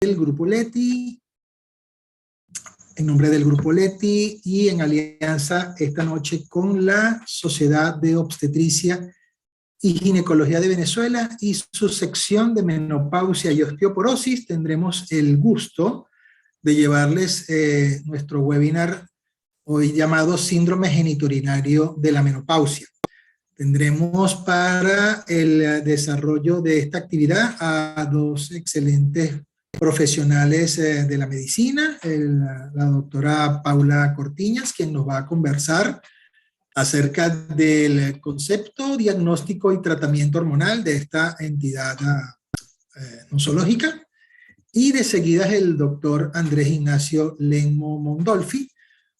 del Grupo Leti, y en alianza esta noche con la Sociedad de Obstetricia y Ginecología de Venezuela y su sección de menopausia y osteoporosis, tendremos el gusto de llevarles nuestro webinar hoy llamado Síndrome Genitourinario de la Menopausia. Tendremos para el desarrollo de esta actividad a dos excelentes profesionales de la medicina, la doctora Paula Cortiñas, quien nos va a conversar acerca del concepto, diagnóstico y tratamiento hormonal de esta entidad nosológica. Y de seguida es el doctor Andrés Ignacio Lenmo Mondolfi,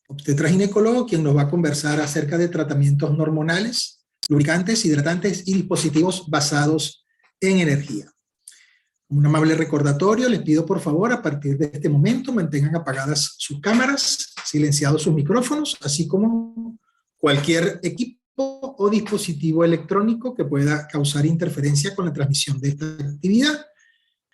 obstetra ginecólogo, quien nos va a conversar acerca de tratamientos hormonales, lubricantes, hidratantes y dispositivos basados en energía. Un amable recordatorio, les pido por favor a partir de este momento mantengan apagadas sus cámaras, silenciados sus micrófonos, así como cualquier equipo o dispositivo electrónico que pueda causar interferencia con la transmisión de esta actividad.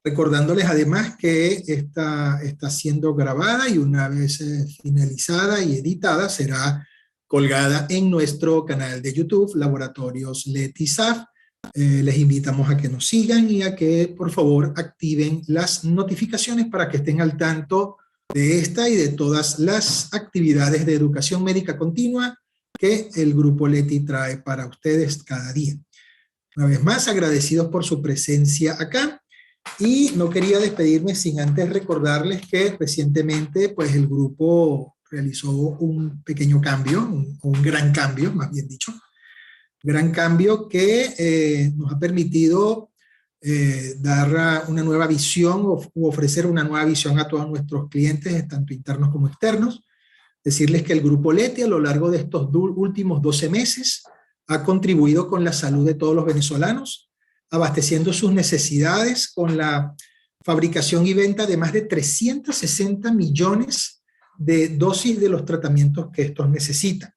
Recordándoles además que esta está siendo grabada y una vez finalizada y editada será colgada en nuestro canal de YouTube, Laboratorios Leti-SAF. Les invitamos a que nos sigan y a que por favor activen las notificaciones para que estén al tanto de esta y de todas las actividades de educación médica continua que el Grupo Leti trae para ustedes cada día. Una vez más, agradecidos por su presencia acá. Y no quería despedirme sin antes recordarles que recientemente pues, el grupo realizó un pequeño cambio, un gran cambio, más bien dicho, gran cambio que nos ha permitido dar una nueva visión u ofrecer una nueva visión a todos nuestros clientes, tanto internos como externos. Decirles que el Grupo Leti a lo largo de estos últimos 12 meses ha contribuido con la salud de todos los venezolanos, abasteciendo sus necesidades con la fabricación y venta de más de 360 millones de dosis de los tratamientos que estos necesitan,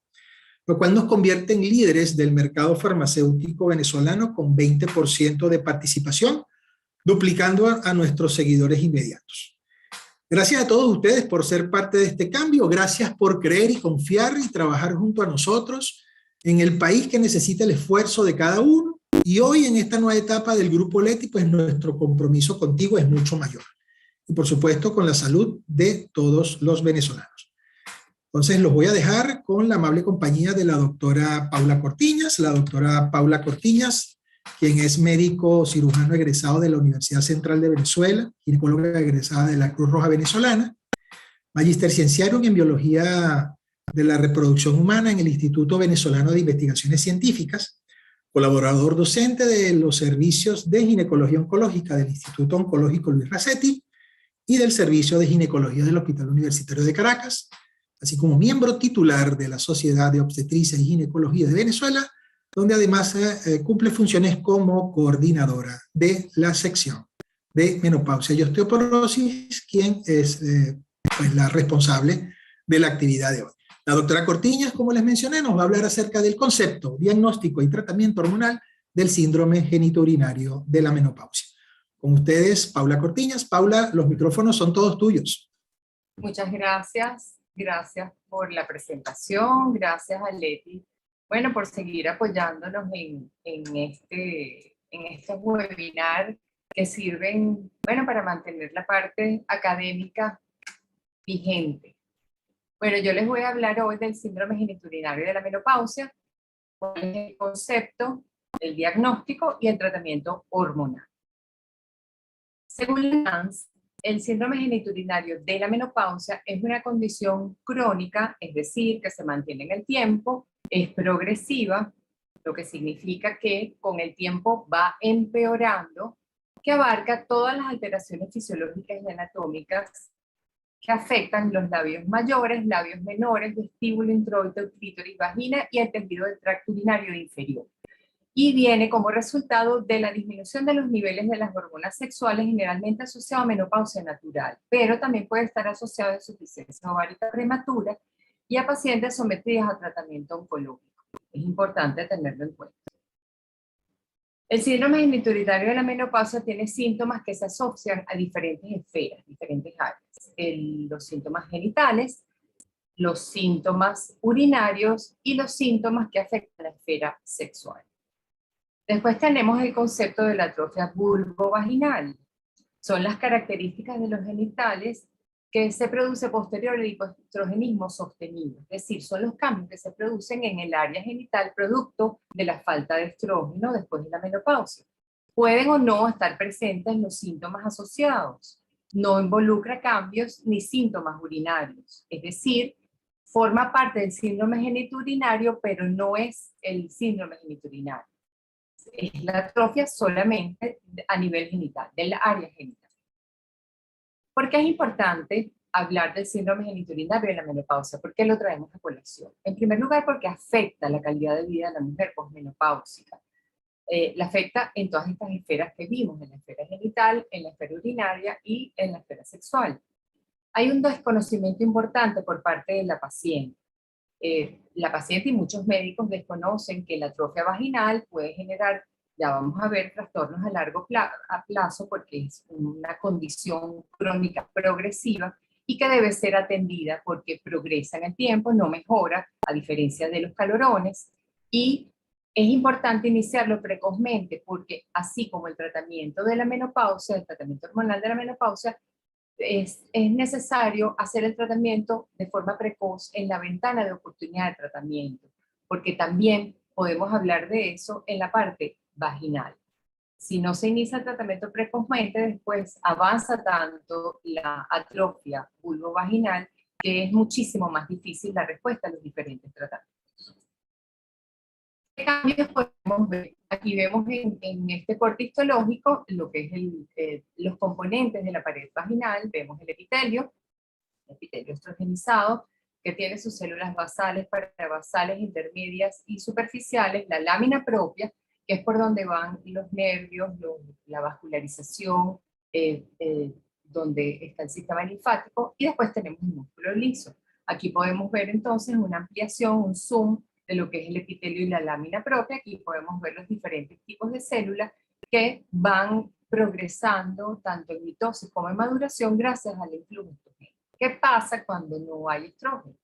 lo cual nos convierte en líderes del mercado farmacéutico venezolano con 20% de participación, duplicando a nuestros seguidores inmediatos. Gracias a todos ustedes por ser parte de este cambio, gracias por creer y confiar y trabajar junto a nosotros en el país que necesita el esfuerzo de cada uno. Y hoy en esta nueva etapa del Grupo Leti, pues nuestro compromiso contigo es mucho mayor. Y por supuesto con la salud de todos los venezolanos. Entonces los voy a dejar con la amable compañía de la doctora Paula Cortiñas. La doctora Paula Cortiñas, quien es médico cirujano egresado de la Universidad Central de Venezuela, ginecóloga egresada de la Cruz Roja Venezolana, magíster cienciarum en biología de la reproducción humana en el Instituto Venezolano de Investigaciones Científicas, colaborador docente de los servicios de ginecología oncológica del Instituto Oncológico Luis Racetti y del Servicio de Ginecología del Hospital Universitario de Caracas, así como miembro titular de la Sociedad de Obstetricia y Ginecología de Venezuela, donde además cumple funciones como coordinadora de la sección de menopausia y osteoporosis, quien es pues la responsable de la actividad de hoy. La doctora Cortiñas, como les mencioné, nos va a hablar acerca del concepto, diagnóstico y tratamiento hormonal del síndrome genitourinario de la menopausia. Con ustedes, Paula Cortiñas. Paula, los micrófonos son todos tuyos. Muchas gracias. Gracias por la presentación. Gracias a Leti, bueno, por seguir apoyándonos en estos webinars que sirven, bueno, para mantener la parte académica vigente. Bueno, yo les voy a hablar hoy del síndrome genitourinario de la menopausia, cuál es el concepto, el diagnóstico y el tratamiento hormonal. Según la OMS, el síndrome genitourinario de la menopausia es una condición crónica, es decir, que se mantiene en el tiempo, es progresiva, lo que significa que con el tiempo va empeorando, que abarca todas las alteraciones fisiológicas y anatómicas que afectan los labios mayores, labios menores, vestíbulo, introito, clítoris, vagina y el tejido del tracto urinario inferior. Y viene como resultado de la disminución de los niveles de las hormonas sexuales, generalmente asociado a menopausia natural, pero también puede estar asociado a insuficiencia ovárica prematura y a pacientes sometidos a tratamiento oncológico. Es importante tenerlo en cuenta. El síndrome genitourinario de la menopausia tiene síntomas que se asocian a diferentes esferas, diferentes áreas. Los síntomas genitales, los síntomas urinarios y los síntomas que afectan la esfera sexual. Después tenemos el concepto de la atrofia vulvovaginal. Son las características de los genitales que se produce posterior al hipoestrogenismo sostenido, es decir, son los cambios que se producen en el área genital producto de la falta de estrógeno después de la menopausia. Pueden o no estar presentes los síntomas asociados. No involucra cambios ni síntomas urinarios, es decir, forma parte del síndrome genitourinario, pero no es el síndrome genitourinario. Es la atrofia solamente a nivel genital, del área genital. ¿Por qué es importante hablar del síndrome genitourinario de la menopausia? ¿Por qué lo traemos a colación? En primer lugar, porque afecta la calidad de vida de la mujer posmenopáusica. La afecta en todas estas esferas que vimos, en la esfera genital, en la esfera urinaria y en la esfera sexual. Hay un desconocimiento importante por parte de la paciente. La paciente y muchos médicos desconocen que la atrofia vaginal puede generar, ya vamos a ver, trastornos a largo plazo porque es una condición crónica progresiva y que debe ser atendida porque progresa en el tiempo, no mejora, a diferencia de los calorones, y es importante iniciarlo precozmente porque así como el tratamiento de la menopausia, el tratamiento hormonal de la menopausia, es necesario hacer el tratamiento de forma precoz en la ventana de oportunidad de tratamiento, porque también podemos hablar de eso en la parte vaginal. Si no se inicia el tratamiento precozmente, después avanza tanto la atrofia vulvovaginal que es muchísimo más difícil la respuesta a los diferentes tratamientos. ¿Qué cambios podemos ver? Aquí vemos en este corte histológico lo que es los componentes de la pared vaginal. Vemos el epitelio estrogenizado, que tiene sus células basales, parabasales, intermedias y superficiales, la lámina propia, que es por donde van los nervios, la vascularización, donde está el sistema linfático, y después tenemos el músculo liso. Aquí podemos ver entonces una ampliación, un zoom de lo que es el epitelio y la lámina propia. Aquí podemos ver los diferentes tipos de células que van progresando tanto en mitosis como en maduración gracias al influjo estrogénico. ¿Qué pasa cuando no hay estrógeno?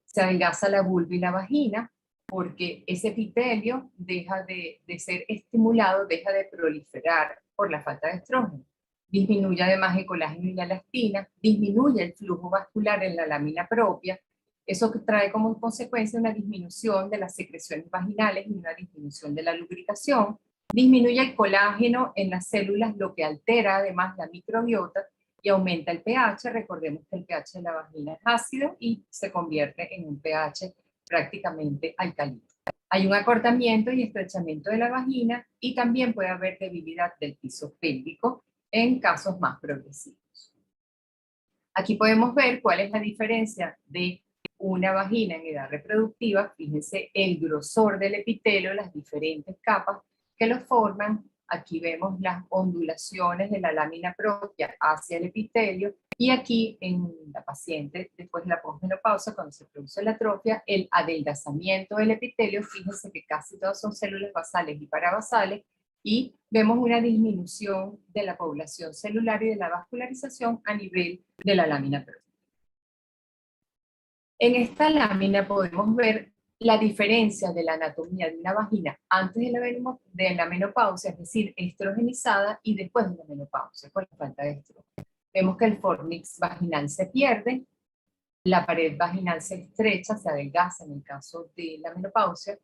Se adelgaza la vulva y la vagina porque ese epitelio deja de ser estimulado, deja de proliferar por la falta de estrógeno. Disminuye además el colágeno y la elastina, disminuye el flujo vascular en la lámina propia. Eso trae como consecuencia una disminución de las secreciones vaginales y una disminución de la lubricación. Disminuye el colágeno en las células, lo que altera además la microbiota y aumenta el pH. Recordemos que el pH de la vagina es ácido y se convierte en un pH prácticamente alcalino. Hay un acortamiento y estrechamiento de la vagina y también puede haber debilidad del piso pélvico en casos más progresivos. Aquí podemos ver cuál es la diferencia de una vagina en edad reproductiva. Fíjense el grosor del epitelio, las diferentes capas que lo forman. Aquí vemos las ondulaciones de la lámina propia hacia el epitelio, y aquí en la paciente después de la posmenopausia, cuando se produce la atrofia, el adelgazamiento del epitelio. Fíjense que casi todas son células basales y parabasales, y vemos una disminución de la población celular y de la vascularización a nivel de la lámina propia. En esta lámina podemos ver la diferencia de la anatomía de una vagina antes de la menopausia, es decir, estrogenizada, y después de la menopausia, con la falta de estrógeno. Vemos que el fornix vaginal se pierde, la pared vaginal se estrecha, se adelgaza en el caso de la menopausia,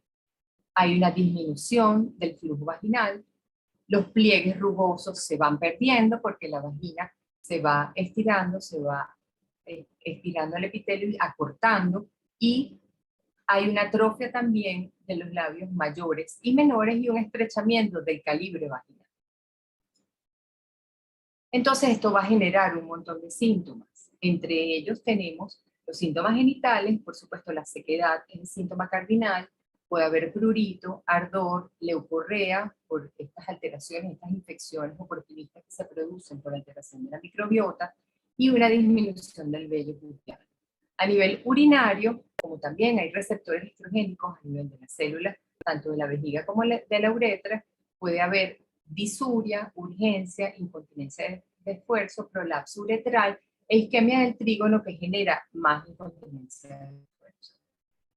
hay una disminución del flujo vaginal, los pliegues rugosos se van perdiendo porque la vagina se va estirando, se va estirando el epitelio y acortando, y hay una atrofia también de los labios mayores y menores y un estrechamiento del calibre vaginal. Entonces esto va a generar un montón de síntomas. Entre ellos tenemos los síntomas genitales, por supuesto la sequedad es el síntoma cardinal, puede haber prurito, ardor, leucorrea por estas alteraciones, estas infecciones oportunistas que se producen por alteración de la microbiota, y una disminución del vello pubiano. A nivel urinario, como también hay receptores estrogénicos a nivel de las células, tanto de la vejiga como de la uretra, puede haber disuria, urgencia, incontinencia de esfuerzo, prolapso uretral e isquemia del trígono que genera más incontinencia de esfuerzo.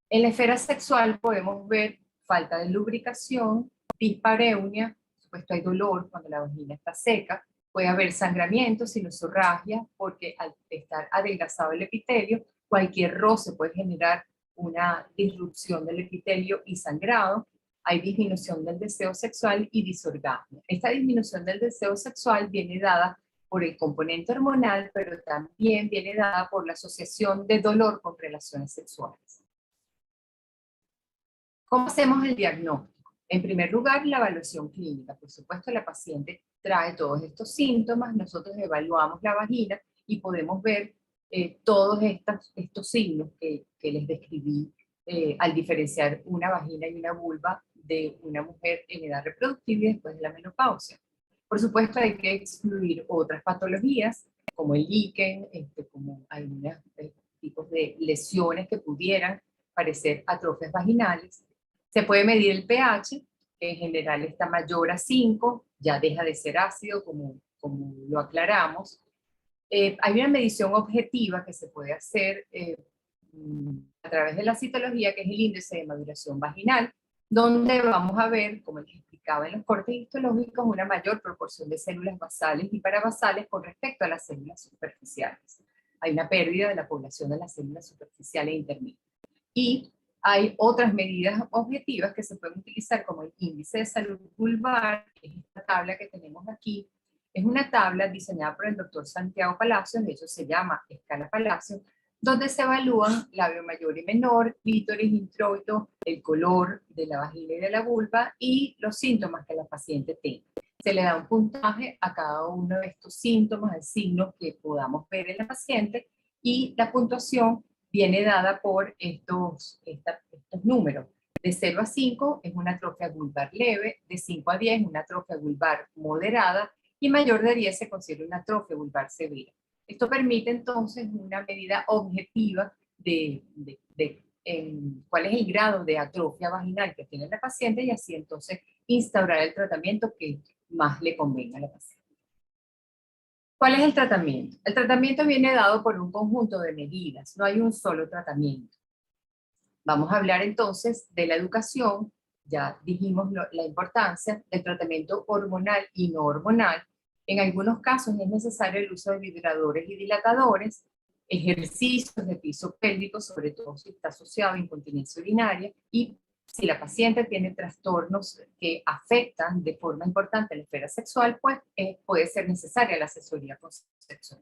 En la esfera sexual podemos ver falta de lubricación, dispareunia, por supuesto hay dolor cuando la vagina está seca, puede haber sangramiento, sinusorragia, porque al estar adelgazado el epitelio, cualquier roce puede generar una disrupción del epitelio y sangrado. Hay disminución del deseo sexual y disorgasmia. Esta disminución del deseo sexual viene dada por el componente hormonal, pero también viene dada por la asociación de dolor con relaciones sexuales. ¿Cómo hacemos el diagnóstico? En primer lugar, la evaluación clínica. Por supuesto, la paciente trae todos estos síntomas, nosotros evaluamos la vagina y podemos ver todos estos signos que les describí al diferenciar una vagina y una vulva de una mujer en edad reproductiva y después de la menopausia. Por supuesto, hay que excluir otras patologías, como el líquen, como algunos tipos de lesiones que pudieran parecer atrofias vaginales. Se puede medir el pH, que en general está mayor a 5, ya deja de ser ácido, como lo aclaramos. Hay una medición objetiva que se puede hacer a través de la citología, que es el índice de maduración vaginal, donde vamos a ver, como les explicaba en los cortes histológicos, una mayor proporción de células basales y parabasales con respecto a las células superficiales. Hay una pérdida de la población de las células superficiales e intermedias. Y hay otras medidas objetivas que se pueden utilizar, como el índice de salud vulvar, que es esta tabla que tenemos aquí. Es una tabla diseñada por el doctor Santiago Palacios, de hecho se llama escala Palacios, donde se evalúan labio mayor y menor, clítoris, introito, el color de la vagina y de la vulva y los síntomas que la paciente tenga. Se le da un puntaje a cada uno de estos síntomas, signos que podamos ver en la paciente, y la puntuación viene dada por estos números. De 0 a 5 es una atrofia vulvar leve, de 5 a 10 es una atrofia vulvar moderada, y mayor de 10 se considera una atrofia vulvar severa. Esto permite entonces una medida objetiva de cuál es el grado de atrofia vaginal que tiene la paciente, y así entonces instaurar el tratamiento que más le convenga a la paciente. ¿Cuál es el tratamiento? El tratamiento viene dado por un conjunto de medidas, no hay un solo tratamiento. Vamos a hablar entonces de la educación, ya dijimos la importancia del tratamiento hormonal y no hormonal. En algunos casos es necesario el uso de vibradores y dilatadores, ejercicios de piso pélvico, sobre todo si está asociado a incontinencia urinaria, y si la paciente tiene trastornos que afectan de forma importante la esfera sexual, pues puede ser necesaria la asesoría sexual.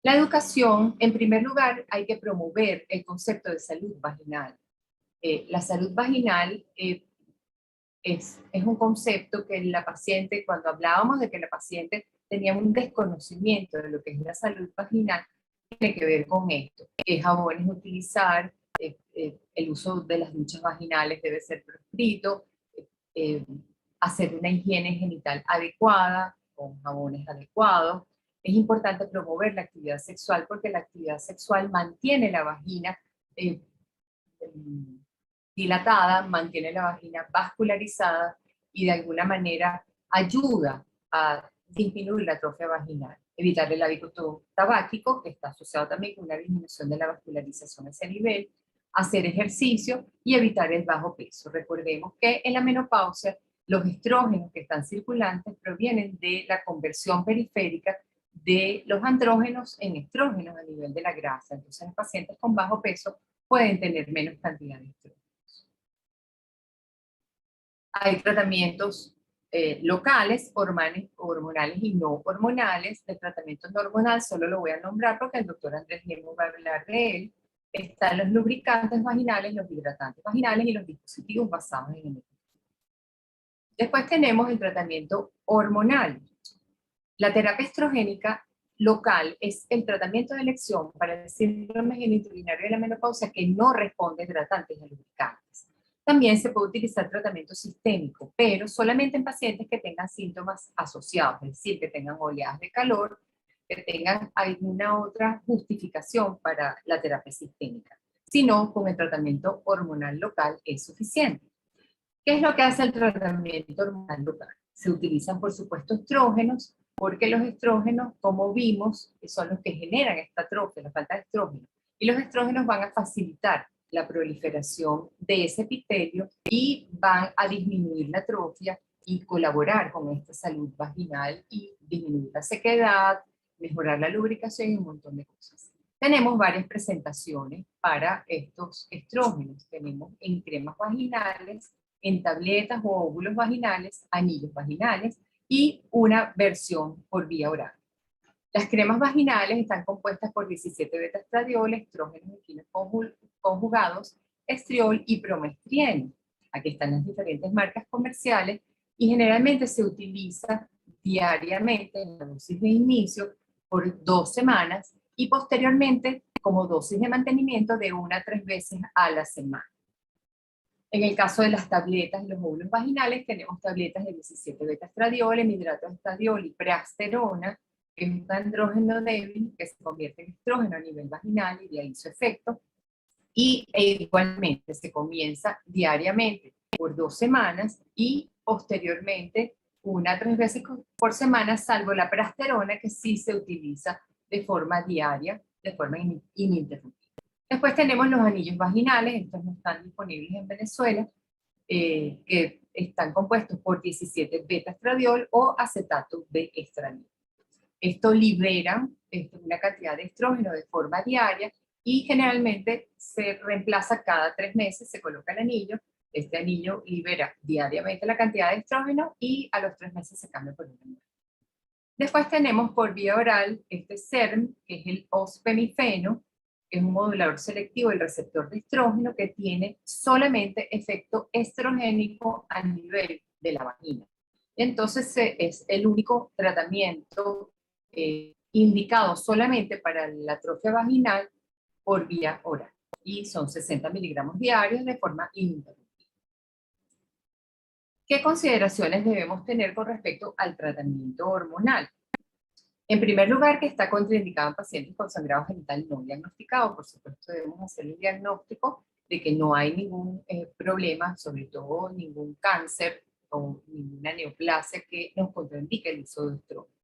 La educación, en primer lugar, hay que promover el concepto de salud vaginal. La salud vaginal es un concepto que la paciente, cuando hablábamos de que la paciente tenía un desconocimiento de lo que es la salud vaginal, tiene que ver con esto. ¿Qué jabones utilizar? El uso de las duchas vaginales debe ser proscrito. Hacer una higiene genital adecuada, con jabones adecuados. Es importante promover la actividad sexual porque la actividad sexual mantiene la vagina dilatada, mantiene la vagina vascularizada y de alguna manera ayuda a disminuir la atrofia vaginal. Evitar el hábito tabáquico, que está asociado también con una disminución de la vascularización a ese nivel. Hacer ejercicio y evitar el bajo peso. Recordemos que en la menopausia los estrógenos que están circulantes provienen de la conversión periférica de los andrógenos en estrógenos a nivel de la grasa. Entonces los pacientes con bajo peso pueden tener menos cantidad de estrógenos. Hay tratamientos locales, hormonales y no hormonales. De tratamiento no hormonal solo lo voy a nombrar porque el doctor Andrés Lemos va a hablar de él. Están los lubricantes vaginales, los hidratantes vaginales y los dispositivos basados en el. Después tenemos el tratamiento hormonal. La terapia estrogénica local es el tratamiento de elección para el síndrome genitourinario de la menopausia que no responde a hidratantes y a lubricantes. También se puede utilizar tratamiento sistémico, pero solamente en pacientes que tengan síntomas asociados, es decir, que tengan oleadas de calor, que tengan alguna otra justificación para la terapia sistémica. Si no, con el tratamiento hormonal local es suficiente. ¿Qué es lo que hace el tratamiento hormonal local? Se utilizan, por supuesto, estrógenos, porque los estrógenos, como vimos, son los que generan esta atrofia, la falta de estrógeno. Y los estrógenos van a facilitar la proliferación de ese epitelio y van a disminuir la atrofia y colaborar con esta salud vaginal y disminuir la sequedad, mejorar la lubricación y un montón de cosas. Tenemos varias presentaciones para estos estrógenos. Tenemos en cremas vaginales, en tabletas o óvulos vaginales, anillos vaginales y una versión por vía oral. Las cremas vaginales están compuestas por 17 beta-estradiol, estrógenos equinos conjugados, estriol y promestrieno. Aquí están las diferentes marcas comerciales y generalmente se utiliza diariamente en la dosis de inicio por 2 semanas y posteriormente como dosis de mantenimiento de 1 a 3 veces a la semana. En el caso de las tabletas y los óvulos vaginales, tenemos tabletas de 17 beta-estradiol, hemidrato de estradiol y preasterona, que es un andrógeno débil que se convierte en estrógeno a nivel vaginal y de ahí su efecto. Y igualmente se comienza diariamente por 2 semanas y posteriormente 1 a 3 veces por semana, salvo la preasterona que sí se utiliza de forma diaria, de forma ininterrumpida. Después tenemos los anillos vaginales, estos no están disponibles en Venezuela, que están compuestos por 17 beta-estradiol o acetato de estradiol. Esto libera una cantidad de estrógeno de forma diaria y generalmente se reemplaza cada 3 meses, se coloca el anillo. Este anillo libera diariamente la cantidad de estrógeno y a los 3 meses se cambia por un anillo. Después tenemos por vía oral este SERM, que es el ospemifeno, que es un modulador selectivo del receptor de estrógeno que tiene solamente efecto estrogénico a nivel de la vagina. Entonces es el único tratamiento indicado solamente para la atrofia vaginal por vía oral. Y son 60 miligramos diarios de forma ininterrumpida. ¿Qué consideraciones debemos tener con respecto al tratamiento hormonal? En primer lugar, que está contraindicado en pacientes con sangrado genital no diagnosticado. Por supuesto, debemos hacer el diagnóstico de que no hay ningún problema, sobre todo ningún cáncer o ninguna neoplasia que nos contraindique el uso de estrógeno.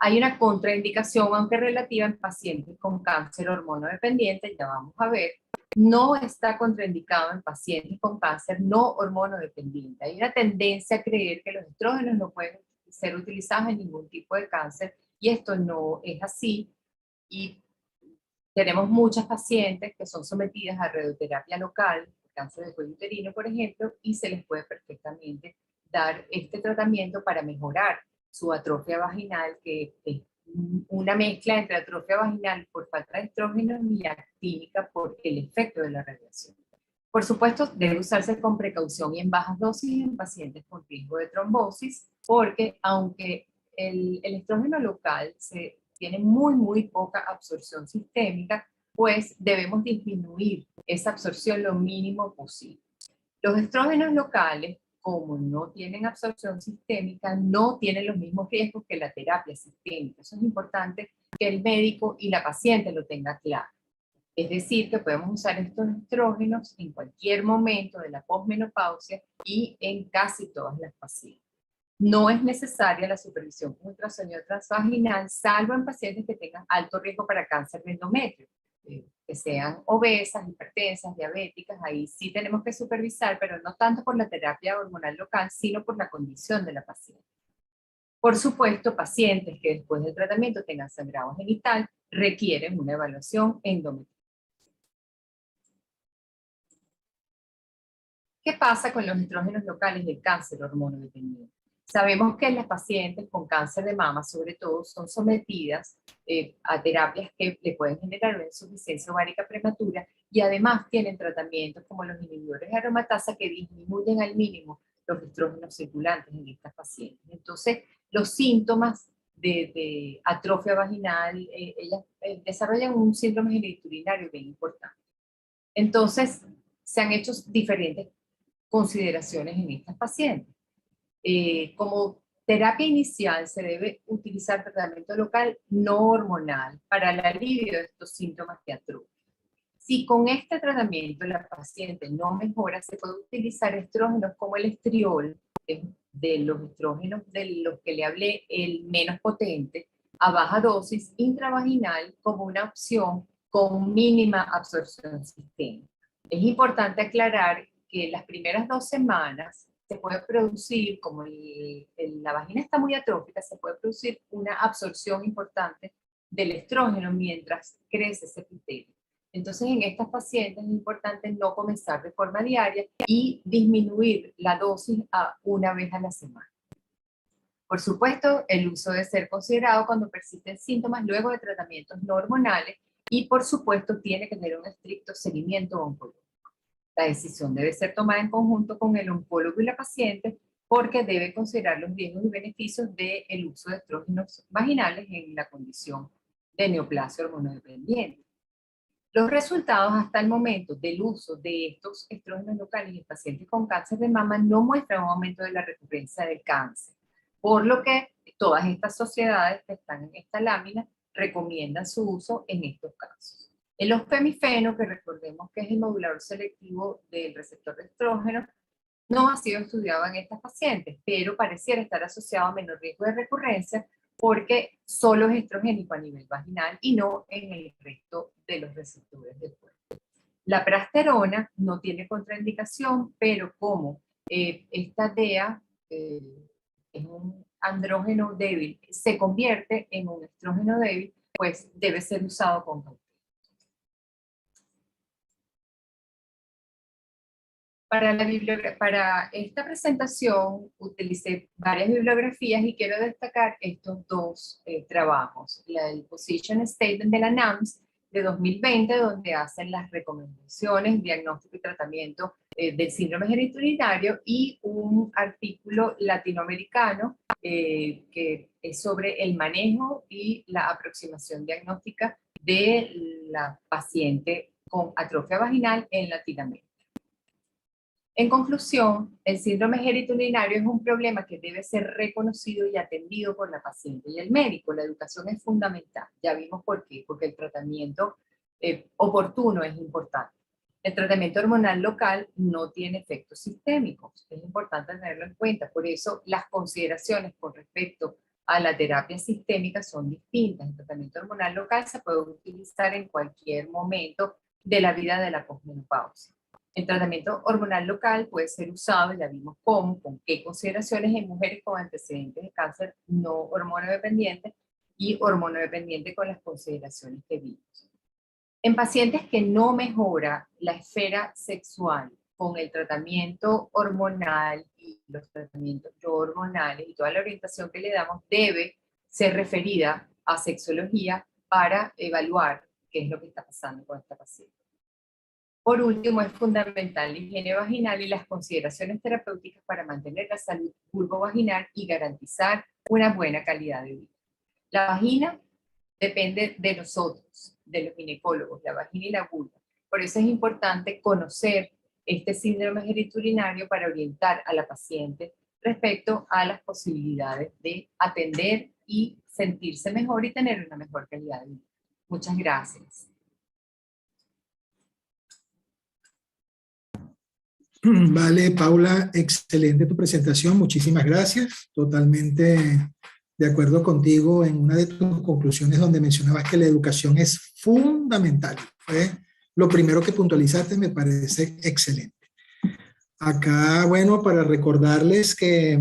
Hay una contraindicación, aunque relativa, en pacientes con cáncer hormonodependiente, ya vamos a ver. No está contraindicado en pacientes con cáncer no hormonodependiente. Hay una tendencia a creer que los estrógenos no pueden ser utilizados en ningún tipo de cáncer, y esto no es así, y tenemos muchas pacientes que son sometidas a radioterapia local, cáncer de cuello uterino, por ejemplo, y se les puede perfectamente dar este tratamiento para mejorar su atrofia vaginal, que es una mezcla entre atrofia vaginal por falta de estrógeno y actínica por el efecto de la radiación. Por supuesto, debe usarse con precaución y en bajas dosis en pacientes con riesgo de trombosis, porque aunque el estrógeno local tiene muy poca absorción sistémica, pues debemos disminuir esa absorción lo mínimo posible. Los estrógenos locales, como no tienen absorción sistémica, no tienen los mismos riesgos que la terapia sistémica. Eso es importante que el médico y la paciente lo tengan claro. Es decir, que podemos usar estos estrógenos en cualquier momento de la posmenopausia y en casi todas las pacientes. No es necesaria la supervisión con ultrasonido transvaginal, salvo en pacientes que tengan alto riesgo para cáncer de endometrio, que sean obesas, hipertensas, diabéticas. Ahí sí tenemos que supervisar, pero no tanto por la terapia hormonal local, sino por la condición de la paciente. Por supuesto, pacientes que después del tratamiento tengan sangrado genital requieren una evaluación endometrial. ¿Qué pasa con los estrógenos locales del cáncer hormonodependiente? Sabemos que las pacientes con cáncer de mama, sobre todo, son sometidas a terapias que le pueden generar una insuficiencia ovárica prematura y además tienen tratamientos como los inhibidores de aromatasa que disminuyen al mínimo los estrógenos circulantes en estas pacientes. Entonces, los síntomas de atrofia vaginal, ellas desarrollan un síndrome genitourinario bien importante. Entonces, se han hecho diferentes consideraciones en estas pacientes. Como terapia inicial se debe utilizar tratamiento local no hormonal para el alivio de estos síntomas de atrofia. Si con este tratamiento la paciente no mejora, se puede utilizar estrógenos como el estriol, de los estrógenos de los que le hablé, el menos potente, a baja dosis intravaginal como una opción con mínima absorción sistémica. Es importante aclarar que las primeras 2 semanas se puede producir, como la vagina está muy atrófica, se puede producir una absorción importante del estrógeno mientras crece ese epitelio. Entonces, en estas pacientes es importante no comenzar de forma diaria y disminuir la dosis a 1 vez a la semana. Por supuesto, el uso debe ser considerado cuando persisten síntomas luego de tratamientos no hormonales y, por supuesto, tiene que tener un estricto seguimiento oncológico. La decisión debe ser tomada en conjunto con el oncólogo y la paciente porque debe considerar los riesgos y beneficios del uso de estrógenos vaginales en la condición de neoplasia hormonodependiente. Los resultados hasta el momento del uso de estos estrógenos locales en pacientes con cáncer de mama no muestran un aumento de la recurrencia del cáncer, por lo que todas estas sociedades que están en esta lámina recomiendan su uso en estos casos. El ofemifeno, que recordemos que es el modulador selectivo del receptor de estrógeno, no ha sido estudiado en estas pacientes, pero pareciera estar asociado a menor riesgo de recurrencia porque solo es estrogénico a nivel vaginal y no en el resto de los receptores del cuerpo. La prasterona no tiene contraindicación, pero como esta DEA es un andrógeno débil, se convierte en un estrógeno débil, pues debe ser usado con cautela. Para esta presentación utilicé varias bibliografías y quiero destacar estos 2 trabajos. El Position Statement de la NAMS de 2020, donde hacen las recomendaciones, diagnóstico y tratamiento del síndrome genitourinario, y un artículo latinoamericano que es sobre el manejo y la aproximación diagnóstica de la paciente con atrofia vaginal en Latinoamérica. En conclusión, el síndrome genitourinario es un problema que debe ser reconocido y atendido por la paciente y el médico. La educación es fundamental. Ya vimos por qué, porque el tratamiento oportuno es importante. El tratamiento hormonal local no tiene efectos sistémicos. Es importante tenerlo en cuenta. Por eso las consideraciones con respecto a la terapia sistémica son distintas. El tratamiento hormonal local se puede utilizar en cualquier momento de la vida de la posmenopausia. El tratamiento hormonal local puede ser usado, ya vimos cómo, con qué consideraciones en mujeres con antecedentes de cáncer no hormonodependiente y hormonodependiente con las consideraciones que vimos. En pacientes que no mejora la esfera sexual con el tratamiento hormonal y los tratamientos no hormonales y toda la orientación que le damos, debe ser referida a sexología para evaluar qué es lo que está pasando con esta paciente. Por último, es fundamental la higiene vaginal y las consideraciones terapéuticas para mantener la salud vulvovaginal y garantizar una buena calidad de vida. La vagina depende de nosotros, de los ginecólogos, la vagina y la vulva. Por eso es importante conocer este síndrome genitourinario para orientar a la paciente respecto a las posibilidades de atender y sentirse mejor y tener una mejor calidad de vida. Muchas gracias. Vale, Paula, excelente tu presentación, muchísimas gracias. Totalmente de acuerdo contigo en una de tus conclusiones donde mencionabas que la educación es fundamental. Lo primero que puntualizaste me parece excelente. Acá, bueno, para recordarles que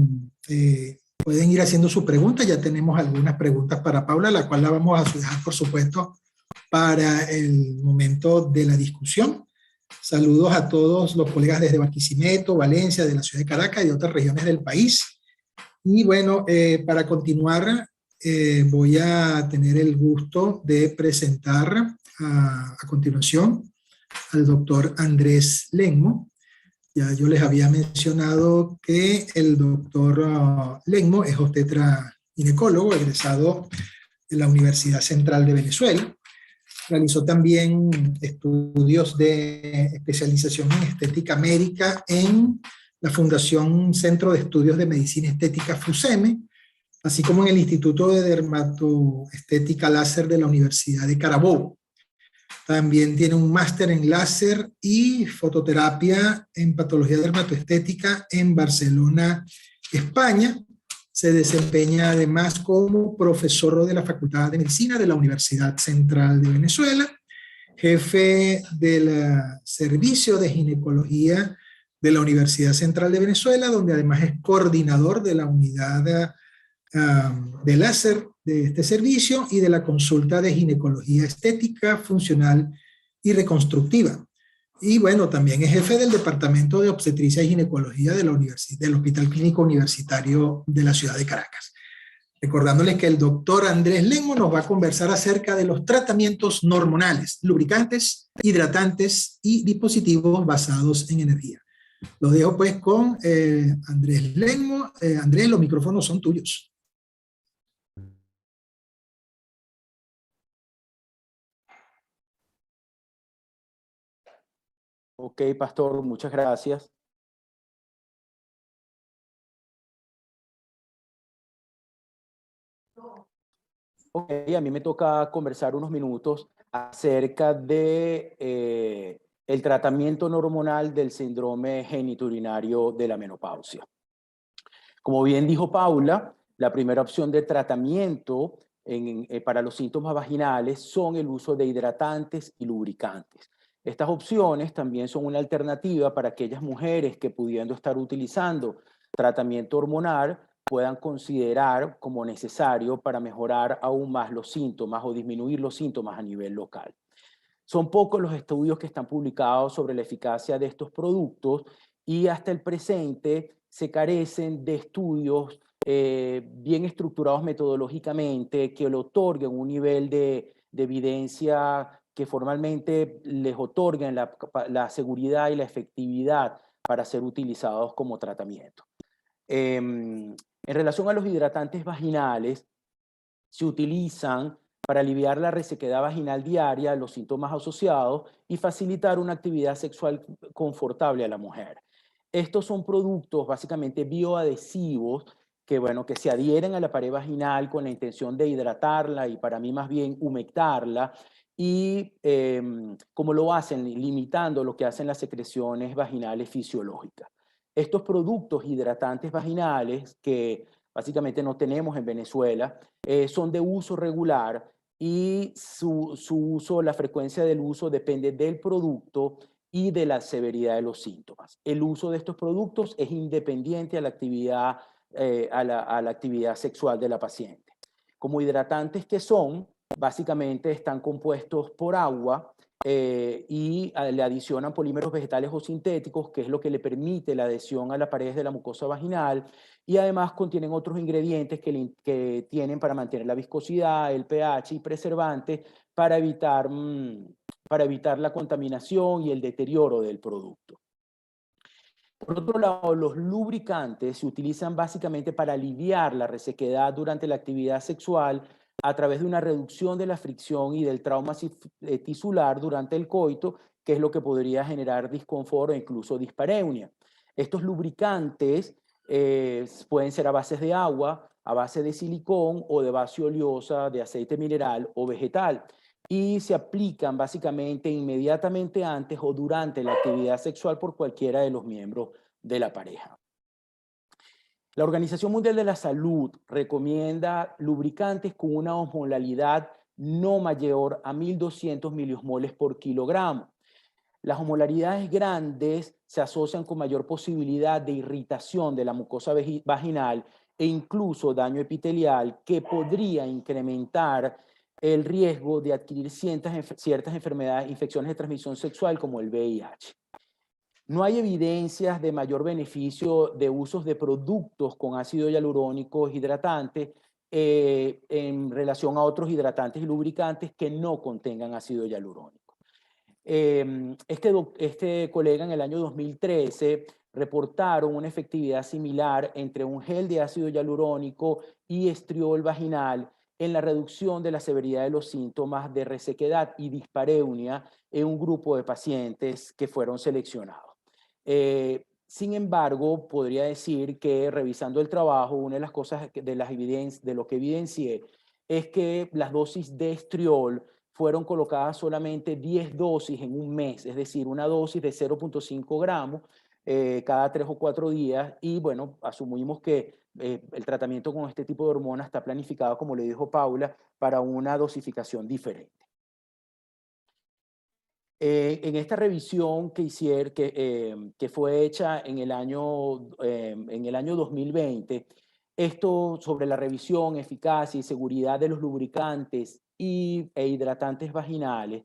pueden ir haciendo sus preguntas. Ya tenemos algunas preguntas para Paula, la cual la vamos a dejar, por supuesto, para el momento de la discusión. Saludos a todos los colegas desde Barquisimeto, Valencia, de la ciudad de Caracas y de otras regiones del país. Y bueno, para continuar, voy a tener el gusto de presentar a continuación al doctor Andrés Lenmo. Ya yo les había mencionado que el doctor Lenmo es obstetra ginecólogo, egresado de la Universidad Central de Venezuela. Realizó también estudios de especialización en estética médica en la Fundación Centro de Estudios de Medicina Estética FUSEME, así como en el Instituto de Dermatoestética Láser de la Universidad de Carabobo. También tiene un máster en láser y fototerapia en patología dermatoestética en Barcelona, España. Se desempeña además como profesor de la Facultad de Medicina de la Universidad Central de Venezuela, jefe del Servicio de Ginecología de la Universidad Central de Venezuela, donde además es coordinador de la unidad de láser de este servicio y de la consulta de ginecología estética, funcional y reconstructiva. Y bueno, también es jefe del Departamento de Obstetricia y Ginecología de la del Hospital Clínico Universitario de la ciudad de Caracas. Recordándoles que el doctor Andrés Lengo nos va a conversar acerca de los tratamientos no hormonales, lubricantes, hidratantes y dispositivos basados en energía. Los dejo pues con Andrés Lengo. Andrés, los micrófonos son tuyos. Ok, Pastor, muchas gracias. Ok, a mí me toca conversar unos minutos acerca de el tratamiento no hormonal del síndrome genitourinario de la menopausia. Como bien dijo Paula, la primera opción de tratamiento para los síntomas vaginales son el uso de hidratantes y lubricantes. Estas opciones también son una alternativa para aquellas mujeres que, pudiendo estar utilizando tratamiento hormonal, puedan considerar como necesario para mejorar aún más los síntomas o disminuir los síntomas a nivel local. Son pocos los estudios que están publicados sobre la eficacia de estos productos y hasta el presente se carecen de estudios bien estructurados metodológicamente que le otorguen un nivel de evidencia que formalmente les otorguen la seguridad y la efectividad para ser utilizados como tratamiento. En relación a los hidratantes vaginales, se utilizan para aliviar la resequedad vaginal diaria, los síntomas asociados y facilitar una actividad sexual confortable a la mujer. Estos son productos básicamente bioadhesivos que, bueno, que se adhieren a la pared vaginal con la intención de hidratarla y para mí más bien humectarla y como lo hacen, limitando lo que hacen las secreciones vaginales fisiológicas. Estos productos hidratantes vaginales que básicamente no tenemos en Venezuela, son de uso regular y su uso, la frecuencia del uso depende del producto y de la severidad de los síntomas. El uso de estos productos es independiente a la actividad, a la actividad sexual de la paciente. Como hidratantes que son, básicamente están compuestos por agua y le adicionan polímeros vegetales o sintéticos, que es lo que le permite la adhesión a las paredes de la mucosa vaginal, y además contienen otros ingredientes que tienen para mantener la viscosidad, el pH y preservantes para evitar la contaminación y el deterioro del producto. Por otro lado, los lubricantes se utilizan básicamente para aliviar la resequedad durante la actividad sexual a través de una reducción de la fricción y del trauma tisular durante el coito, que es lo que podría generar disconfort o incluso dispareunia. Estos lubricantes pueden ser a base de agua, a base de silicón o de base oleosa de aceite mineral o vegetal y se aplican básicamente inmediatamente antes o durante la actividad sexual por cualquiera de los miembros de la pareja. La Organización Mundial de la Salud recomienda lubricantes con una osmolalidad no mayor a 1200 miliosmoles por kilogramo. Las osmolaridades grandes se asocian con mayor posibilidad de irritación de la mucosa vaginal e incluso daño epitelial que podría incrementar el riesgo de adquirir ciertas enfermedades, infecciones de transmisión sexual como el VIH. No hay evidencias de mayor beneficio de usos de productos con ácido hialurónico hidratante en relación a otros hidratantes y lubricantes que no contengan ácido hialurónico. Este colega en el año 2013 reportaron una efectividad similar entre un gel de ácido hialurónico y estriol vaginal en la reducción de la severidad de los síntomas de resequedad y dispareunia en un grupo de pacientes que fueron seleccionados. Sin embargo, podría decir que revisando el trabajo, una de las cosas de lo que evidencié es que las dosis de estriol fueron colocadas solamente 10 dosis en un mes, es decir, una dosis de 0.5 gramos cada 3 o 4 días. Y bueno, asumimos que el tratamiento con este tipo de hormonas está planificado, como le dijo Paula, para una dosificación diferente. En esta revisión que fue hecha en el año 2020, esto sobre la revisión, eficacia y seguridad de los lubricantes e hidratantes vaginales,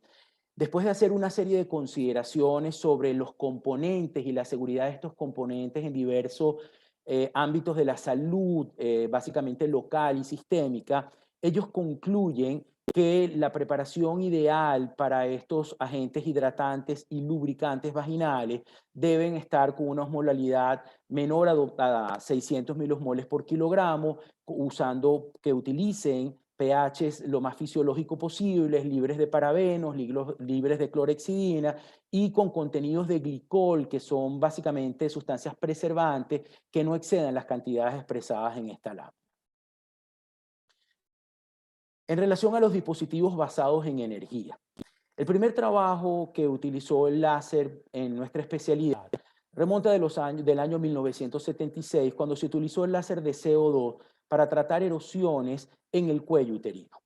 después de hacer una serie de consideraciones sobre los componentes y la seguridad de estos componentes en diversos ámbitos de la salud, básicamente local y sistémica, ellos concluyen que la preparación ideal para estos agentes hidratantes y lubricantes vaginales deben estar con una osmolalidad menor a 600 milosmoles por kilogramo, que utilicen pHs lo más fisiológico posibles, libres de parabenos, libres de clorhexidina y con contenidos de glicol, que son básicamente sustancias preservantes que no excedan las cantidades expresadas en esta lámina. En relación a los dispositivos basados en energía, el primer trabajo que utilizó el láser en nuestra especialidad remonta del año 1976, cuando se utilizó el láser de CO2 para tratar erosiones en el cuello uterino.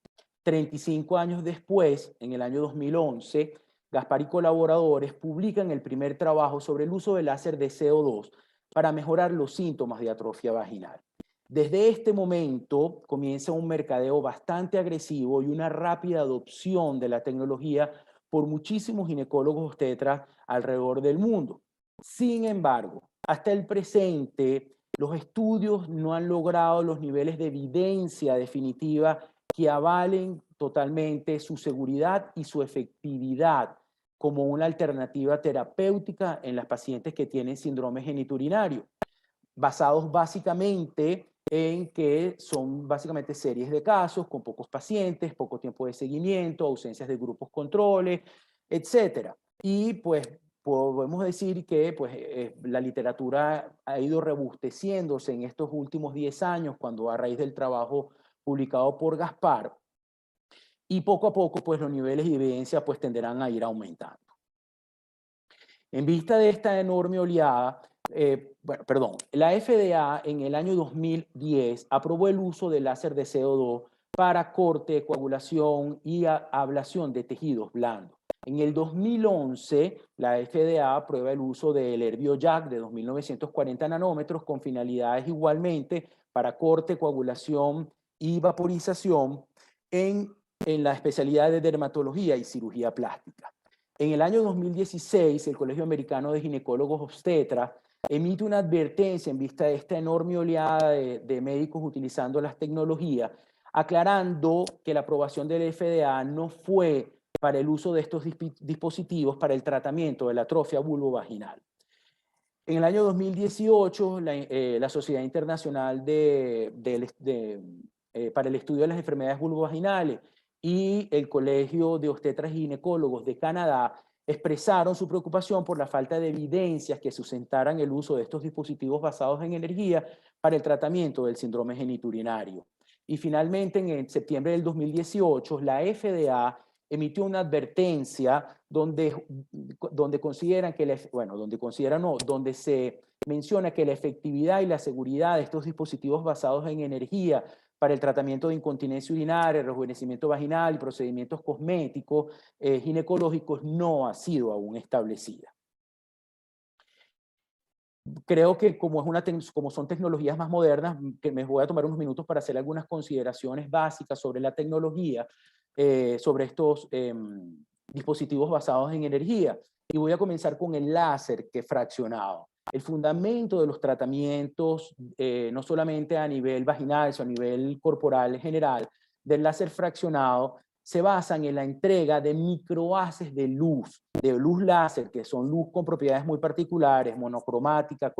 35 años después, en el año 2011, Gaspar y colaboradores publican el primer trabajo sobre el uso del láser de CO2 para mejorar los síntomas de atrofia vaginal. Desde este momento comienza un mercadeo bastante agresivo y una rápida adopción de la tecnología por muchísimos ginecólogos obstetras alrededor del mundo. Sin embargo, hasta el presente, los estudios no han logrado los niveles de evidencia definitiva que avalen totalmente su seguridad y su efectividad como una alternativa terapéutica en las pacientes que tienen síndrome genitourinario, basados básicamente en que son básicamente series de casos con pocos pacientes, poco tiempo de seguimiento, ausencias de grupos controles, etc. Y pues podemos decir que la literatura ha ido robusteciéndose en estos últimos 10 años, cuando a raíz del trabajo publicado por Gaspar, y poco a poco pues los niveles de evidencia pues tenderán a ir aumentando. En vista de esta enorme oleada, la FDA en el año 2010 aprobó el uso del láser de CO2 para corte, coagulación y ablación de tejidos blandos. En el 2011, la FDA aprueba el uso del Herbiojac de 2940 nanómetros con finalidades igualmente para corte, coagulación y vaporización en la especialidad de dermatología y cirugía plástica. En el año 2016, el Colegio Americano de Ginecólogos Obstetras emite una advertencia en vista de esta enorme oleada de médicos utilizando las tecnologías, aclarando que la aprobación del FDA no fue para el uso de estos dispositivos para el tratamiento de la atrofia vulvovaginal. En el año 2018, la Sociedad Internacional para el Estudio de las Enfermedades Vulvovaginales y el Colegio de Obstetras y Ginecólogos de Canadá expresaron su preocupación por la falta de evidencias que sustentaran el uso de estos dispositivos basados en energía para el tratamiento del síndrome genitourinario. Y finalmente, en septiembre del 2018, la FDA emitió una advertencia donde se menciona que la efectividad y la seguridad de estos dispositivos basados en energía para el tratamiento de incontinencia urinaria, rejuvenecimiento vaginal y procedimientos cosméticos ginecológicos no ha sido aún establecida. Creo que como son tecnologías más modernas, que me voy a tomar unos minutos para hacer algunas consideraciones básicas sobre la tecnología, sobre estos dispositivos basados en energía. Y voy a comenzar con el láser que es fraccionado. El fundamento de los tratamientos, no solamente a nivel vaginal, sino a nivel corporal en general, del láser fraccionado, se basan en la entrega de microhaces de luz láser, que son luz con propiedades muy particulares, monocromática,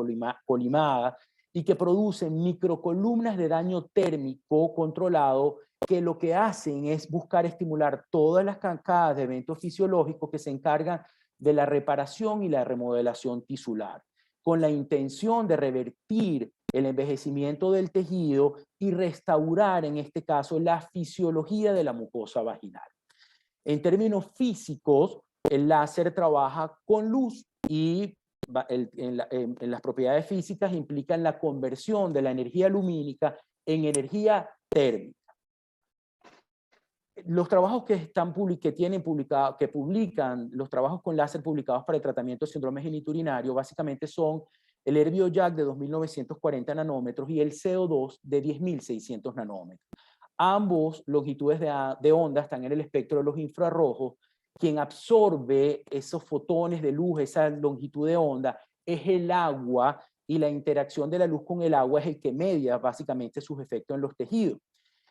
colimada, y que producen microcolumnas de daño térmico controlado, que lo que hacen es buscar estimular todas las cascadas de eventos fisiológicos que se encargan de la reparación y la remodelación tisular, con la intención de revertir el envejecimiento del tejido y restaurar, en este caso, la fisiología de la mucosa vaginal. En términos físicos, el láser trabaja con luz y en las propiedades físicas implican la conversión de la energía lumínica en energía térmica. Los trabajos que publican los trabajos con láser publicados para el tratamiento de síndrome genitourinario básicamente son el Herbiojac de 2.940 nanómetros y el CO2 de 10.600 nanómetros. Ambos longitudes de onda están en el espectro de los infrarrojos. Quien absorbe esos fotones de luz, esa longitud de onda, es el agua, y la interacción de la luz con el agua es el que media básicamente sus efectos en los tejidos.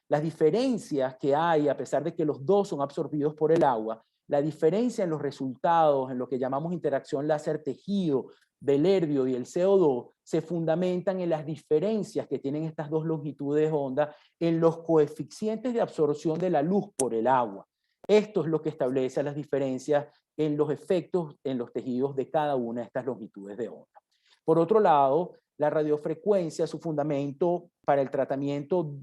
Las diferencias que hay, a pesar de que los dos son absorbidos por el agua, la diferencia en los resultados, en lo que llamamos interacción láser-tejido del herbio y el CO2, se fundamentan en las diferencias que tienen estas dos longitudes de onda en los coeficientes de absorción de la luz por el agua. Esto es lo que establece las diferencias en los efectos en los tejidos de cada una de estas longitudes de onda. Por otro lado, la radiofrecuencia, su fundamento para el tratamiento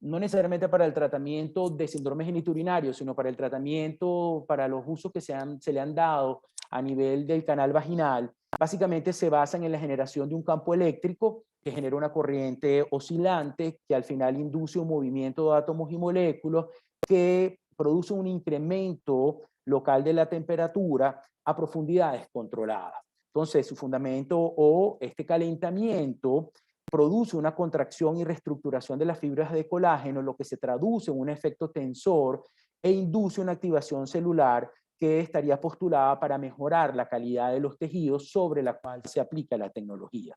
no necesariamente para el tratamiento de síndrome genitourinario, sino para el tratamiento, para los usos que se le han dado a nivel del canal vaginal, básicamente se basan en la generación de un campo eléctrico que genera una corriente oscilante que al final induce un movimiento de átomos y moléculas que produce un incremento local de la temperatura a profundidades controladas. Entonces, su fundamento o este calentamiento produce una contracción y reestructuración de las fibras de colágeno, lo que se traduce en un efecto tensor e induce una activación celular que estaría postulada para mejorar la calidad de los tejidos sobre la cual se aplica la tecnología.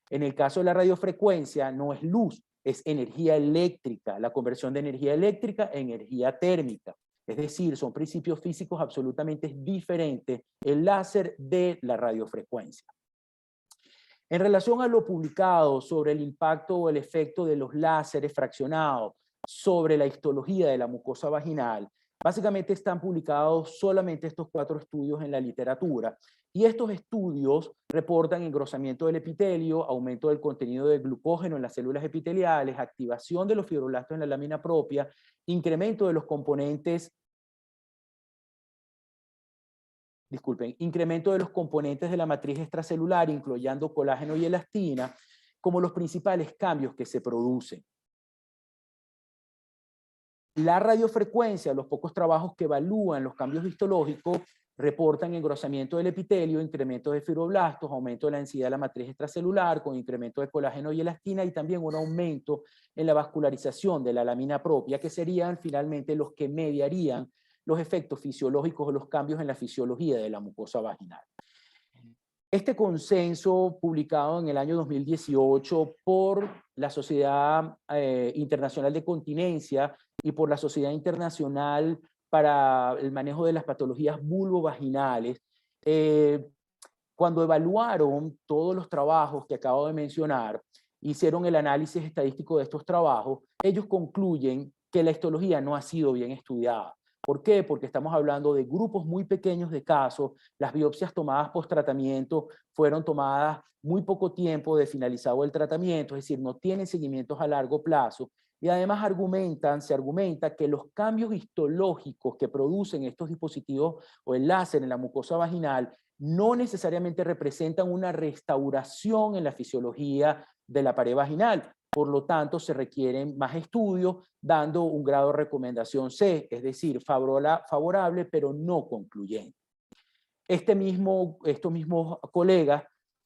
En el caso de la radiofrecuencia, no es luz, es energía eléctrica, la conversión de energía eléctrica en energía térmica. Es decir, son principios físicos absolutamente diferentes el láser de la radiofrecuencia. En relación a lo publicado sobre el impacto o el efecto de los láseres fraccionados sobre la histología de la mucosa vaginal, básicamente están publicados solamente estos 4 estudios en la literatura, y estos estudios reportan engrosamiento del epitelio, aumento del contenido de glucógeno en las células epiteliales, activación de los fibroblastos en la lámina propia, incremento de los componentes incremento de los componentes de la matriz extracelular, incluyendo colágeno y elastina, como los principales cambios que se producen. La radiofrecuencia, los pocos trabajos que evalúan los cambios histológicos, reportan engrosamiento del epitelio, incremento de fibroblastos, aumento de la densidad de la matriz extracelular, con incremento de colágeno y elastina, y también un aumento en la vascularización de la lámina propia, que serían finalmente los que mediarían los efectos fisiológicos o los cambios en la fisiología de la mucosa vaginal. Este consenso, publicado en el año 2018 por la Sociedad Internacional de Continencia y por la Sociedad Internacional para el Manejo de las Patologías Vulvovaginales, cuando evaluaron todos los trabajos que acabo de mencionar, hicieron el análisis estadístico de estos trabajos, ellos concluyen que la histología no ha sido bien estudiada. ¿Por qué? Porque estamos hablando de grupos muy pequeños de casos, las biopsias tomadas post-tratamiento fueron tomadas muy poco tiempo de finalizado el tratamiento, es decir, no tienen seguimientos a largo plazo, y además se argumenta que los cambios histológicos que producen estos dispositivos o el láser en la mucosa vaginal no necesariamente representan una restauración en la fisiología de la pared vaginal. Por lo tanto, se requieren más estudios, dando un grado de recomendación C, es decir, favorable, pero no concluyente. Estos mismos colegas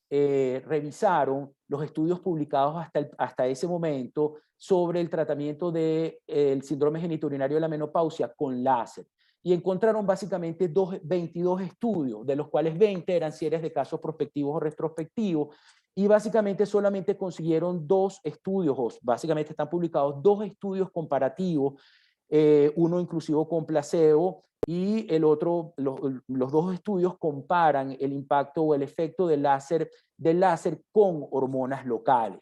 revisaron los estudios publicados hasta ese momento sobre el tratamiento del síndrome genitourinario de la menopausia con láser, y encontraron básicamente 22 estudios, de los cuales 20 eran series de casos prospectivos o retrospectivos, y básicamente solamente consiguieron 2 estudios, o básicamente están publicados 2 estudios comparativos, uno inclusivo con placebo, y el otro, los 2 estudios comparan el impacto o el efecto del láser con hormonas locales.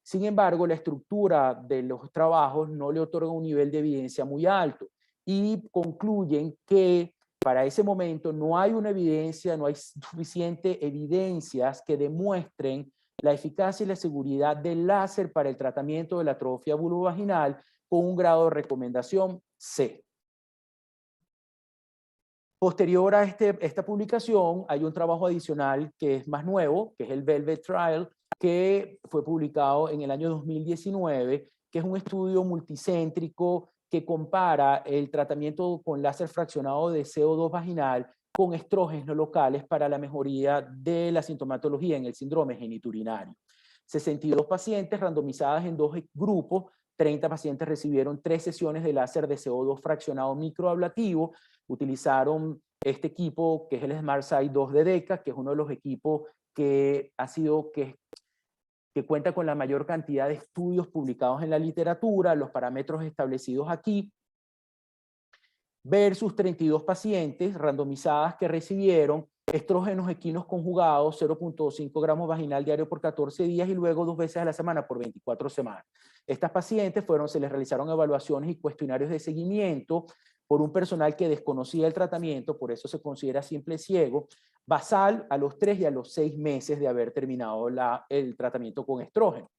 Sin embargo, la estructura de los trabajos no le otorga un nivel de evidencia muy alto, y concluyen que para ese momento no hay una evidencia, no hay suficiente evidencias que demuestren la eficacia y la seguridad del láser para el tratamiento de la atrofia vulvovaginal con un grado de recomendación C. Posterior a esta publicación, hay un trabajo adicional que es más nuevo, que es el Velvet Trial, que fue publicado en el año 2019, que es un estudio multicéntrico que compara el tratamiento con láser fraccionado de CO2 vaginal con estrógenos locales para la mejoría de la sintomatología en el síndrome geniturinario. 62 pacientes randomizadas en 2 grupos, 30 pacientes recibieron 3 sesiones de láser de CO2 fraccionado microablativo, utilizaron este equipo que es el SmartSight 2 de DECA, que es uno de los equipos que cuenta con la mayor cantidad de estudios publicados en la literatura, los parámetros establecidos aquí, versus 32 pacientes randomizadas que recibieron estrógenos equinos conjugados 0.5 gramos vaginal diario por 14 días y luego 2 veces a la semana por 24 semanas. Estas pacientes se les realizaron evaluaciones y cuestionarios de seguimiento por un personal que desconocía el tratamiento, por eso se considera simple ciego, basal a los 3 y a los 6 meses de haber terminado el tratamiento con estrógeno.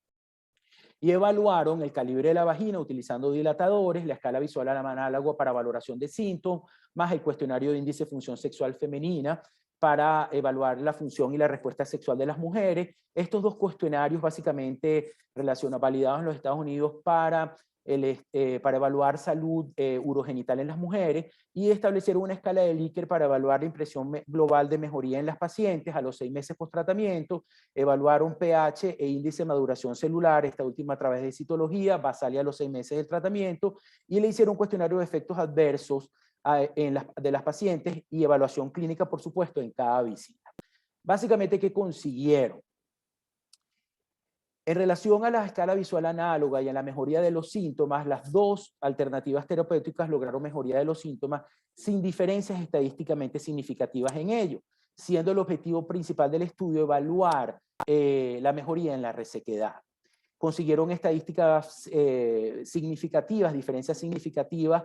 Y evaluaron el calibre de la vagina utilizando dilatadores, la escala visual análoga para valoración de síntomas, más el cuestionario de índice de función sexual femenina para evaluar la función y la respuesta sexual de las mujeres. Estos 2 cuestionarios básicamente validados en los Estados Unidos para evaluar salud urogenital en las mujeres y establecer una escala de Likert para evaluar la impresión global de mejoría en las pacientes a los 6 meses post-tratamiento, evaluaron pH e índice de maduración celular, esta última a través de citología, basal a los 6 meses del tratamiento, y le hicieron un cuestionario de efectos adversos de las pacientes y evaluación clínica, por supuesto, en cada visita. Básicamente, ¿qué consiguieron? En relación a la escala visual análoga y a la mejoría de los síntomas, las 2 alternativas terapéuticas lograron mejoría de los síntomas sin diferencias estadísticamente significativas en ello, siendo el objetivo principal del estudio evaluar la mejoría en la resequedad. Consiguieron estadísticas significativas, diferencias significativas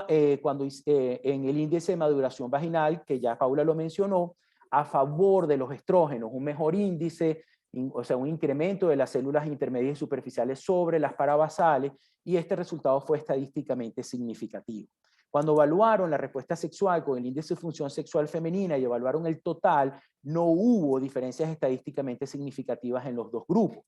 en el índice de maduración vaginal, que ya Paula lo mencionó, a favor de los estrógenos, un mejor índice, o sea, un incremento de las células intermedias y superficiales sobre las parabasales, y este resultado fue estadísticamente significativo. Cuando evaluaron la respuesta sexual con el índice de función sexual femenina y evaluaron el total, no hubo diferencias estadísticamente significativas en los 2 grupos.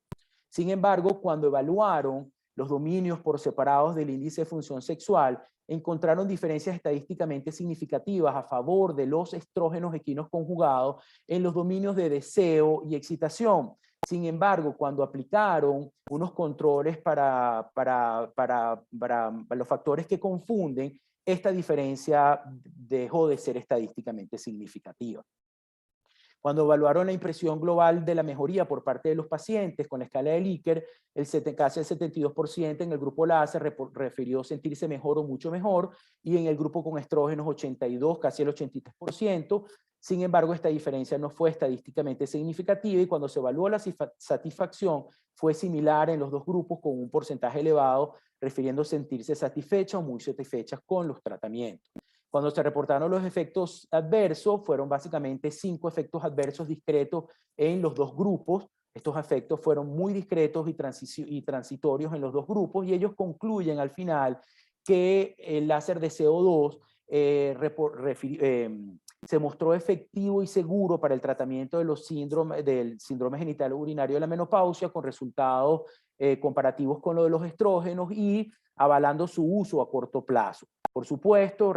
Sin embargo, cuando evaluaron los dominios por separados del índice de función sexual, encontraron diferencias estadísticamente significativas a favor de los estrógenos equinos conjugados en los dominios de deseo y excitación. Sin embargo, cuando aplicaron unos controles para los factores que confunden, esta diferencia dejó de ser estadísticamente significativa. Cuando evaluaron la impresión global de la mejoría por parte de los pacientes con la escala de Likert, casi el 72% en el grupo láser refirió sentirse mejor o mucho mejor, y en el grupo con estrógenos 82, casi el 83%. Sin embargo, esta diferencia no fue estadísticamente significativa y cuando se evaluó la satisfacción fue similar en los 2 grupos con un porcentaje elevado, refiriendo sentirse satisfechas o muy satisfechas con los tratamientos. Cuando se reportaron los efectos adversos, fueron básicamente 5 efectos adversos discretos en los 2 grupos. Estos efectos fueron muy discretos y transitorios en los 2 grupos, y ellos concluyen al final que el láser de CO2 se mostró efectivo y seguro para el tratamiento de del síndrome genital urinario de la menopausia, con resultados comparativos con lo de los estrógenos y avalando su uso a corto plazo. Por supuesto,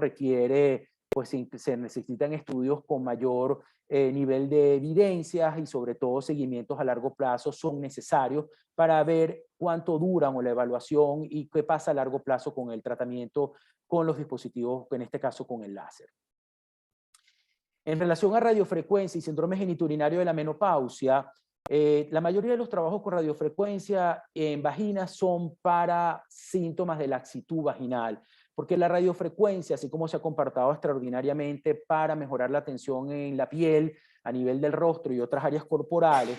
se necesitan estudios con mayor nivel de evidencias y sobre todo seguimientos a largo plazo son necesarios para ver cuánto duran o la evaluación y qué pasa a largo plazo con el tratamiento con los dispositivos, en este caso con el láser. En relación a radiofrecuencia y síndrome geniturinario de la menopausia, la mayoría de los trabajos con radiofrecuencia en vagina son para síntomas de laxitud vaginal, porque la radiofrecuencia, así como se ha compartido extraordinariamente para mejorar la tensión en la piel, a nivel del rostro y otras áreas corporales,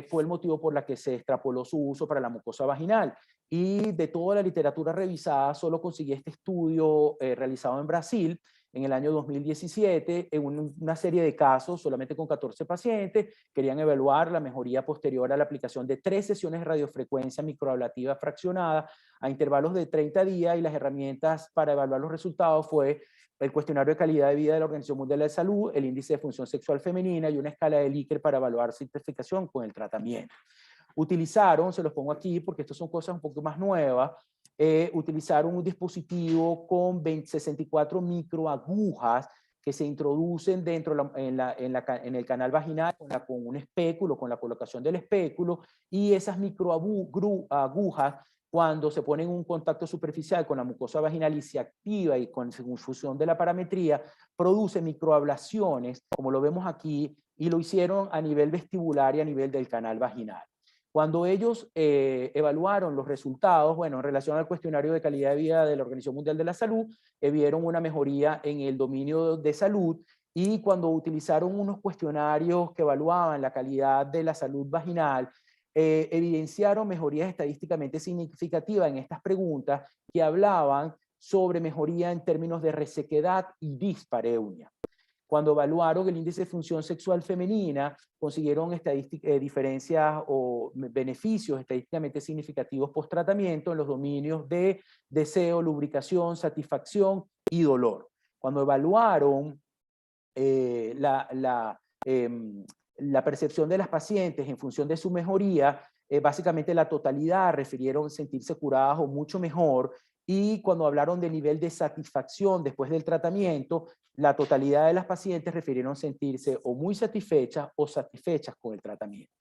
fue el motivo por la que se extrapoló su uso para la mucosa vaginal. Y de toda la literatura revisada, solo conseguí este estudio realizado en Brasil, en el año 2017, en una serie de casos, solamente con 14 pacientes, querían evaluar la mejoría posterior a la aplicación de 3 sesiones de radiofrecuencia microablativa fraccionada a intervalos de 30 días, y las herramientas para evaluar los resultados fue el cuestionario de calidad de vida de la Organización Mundial de la Salud, el índice de función sexual femenina y una escala de Likert para evaluar satisfacción con el tratamiento. Utilizaron, se los pongo aquí porque estas son cosas un poco más nuevas, utilizaron un dispositivo con 64 microagujas que se introducen dentro en el canal vaginal con un espéculo, con la colocación del espéculo, y esas microagujas, cuando se ponen en un contacto superficial con la mucosa vaginal y se activa y con función de la parametría, produce microablaciones, como lo vemos aquí, y lo hicieron a nivel vestibular y a nivel del canal vaginal. Cuando ellos evaluaron los resultados, bueno, en relación al cuestionario de calidad de vida de la Organización Mundial de la Salud, vieron una mejoría en el dominio de salud, y cuando utilizaron unos cuestionarios que evaluaban la calidad de la salud vaginal, evidenciaron mejorías estadísticamente significativas en estas preguntas que hablaban sobre mejoría en términos de resequedad y dispareunia. Cuando evaluaron el índice de función sexual femenina, consiguieron diferencias o beneficios estadísticamente significativos post-tratamiento en los dominios de deseo, lubricación, satisfacción y dolor. Cuando evaluaron la percepción de las pacientes en función de su mejoría, básicamente la totalidad refirieron sentirse curadas o mucho mejor, y cuando hablaron del nivel de satisfacción después del tratamiento, la totalidad de las pacientes refirieron sentirse o muy satisfechas o satisfechas con el tratamiento.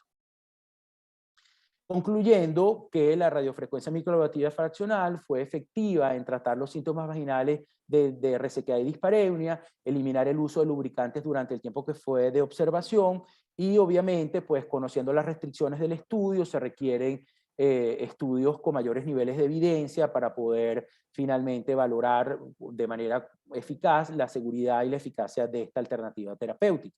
Concluyendo que la radiofrecuencia microablativa fraccional fue efectiva en tratar los síntomas vaginales de resequedad y dispareunia, eliminar el uso de lubricantes durante el tiempo que fue de observación, y obviamente, pues conociendo las restricciones del estudio, se requieren estudios con mayores niveles de evidencia para poder finalmente valorar de manera eficaz la seguridad y la eficacia de esta alternativa terapéutica.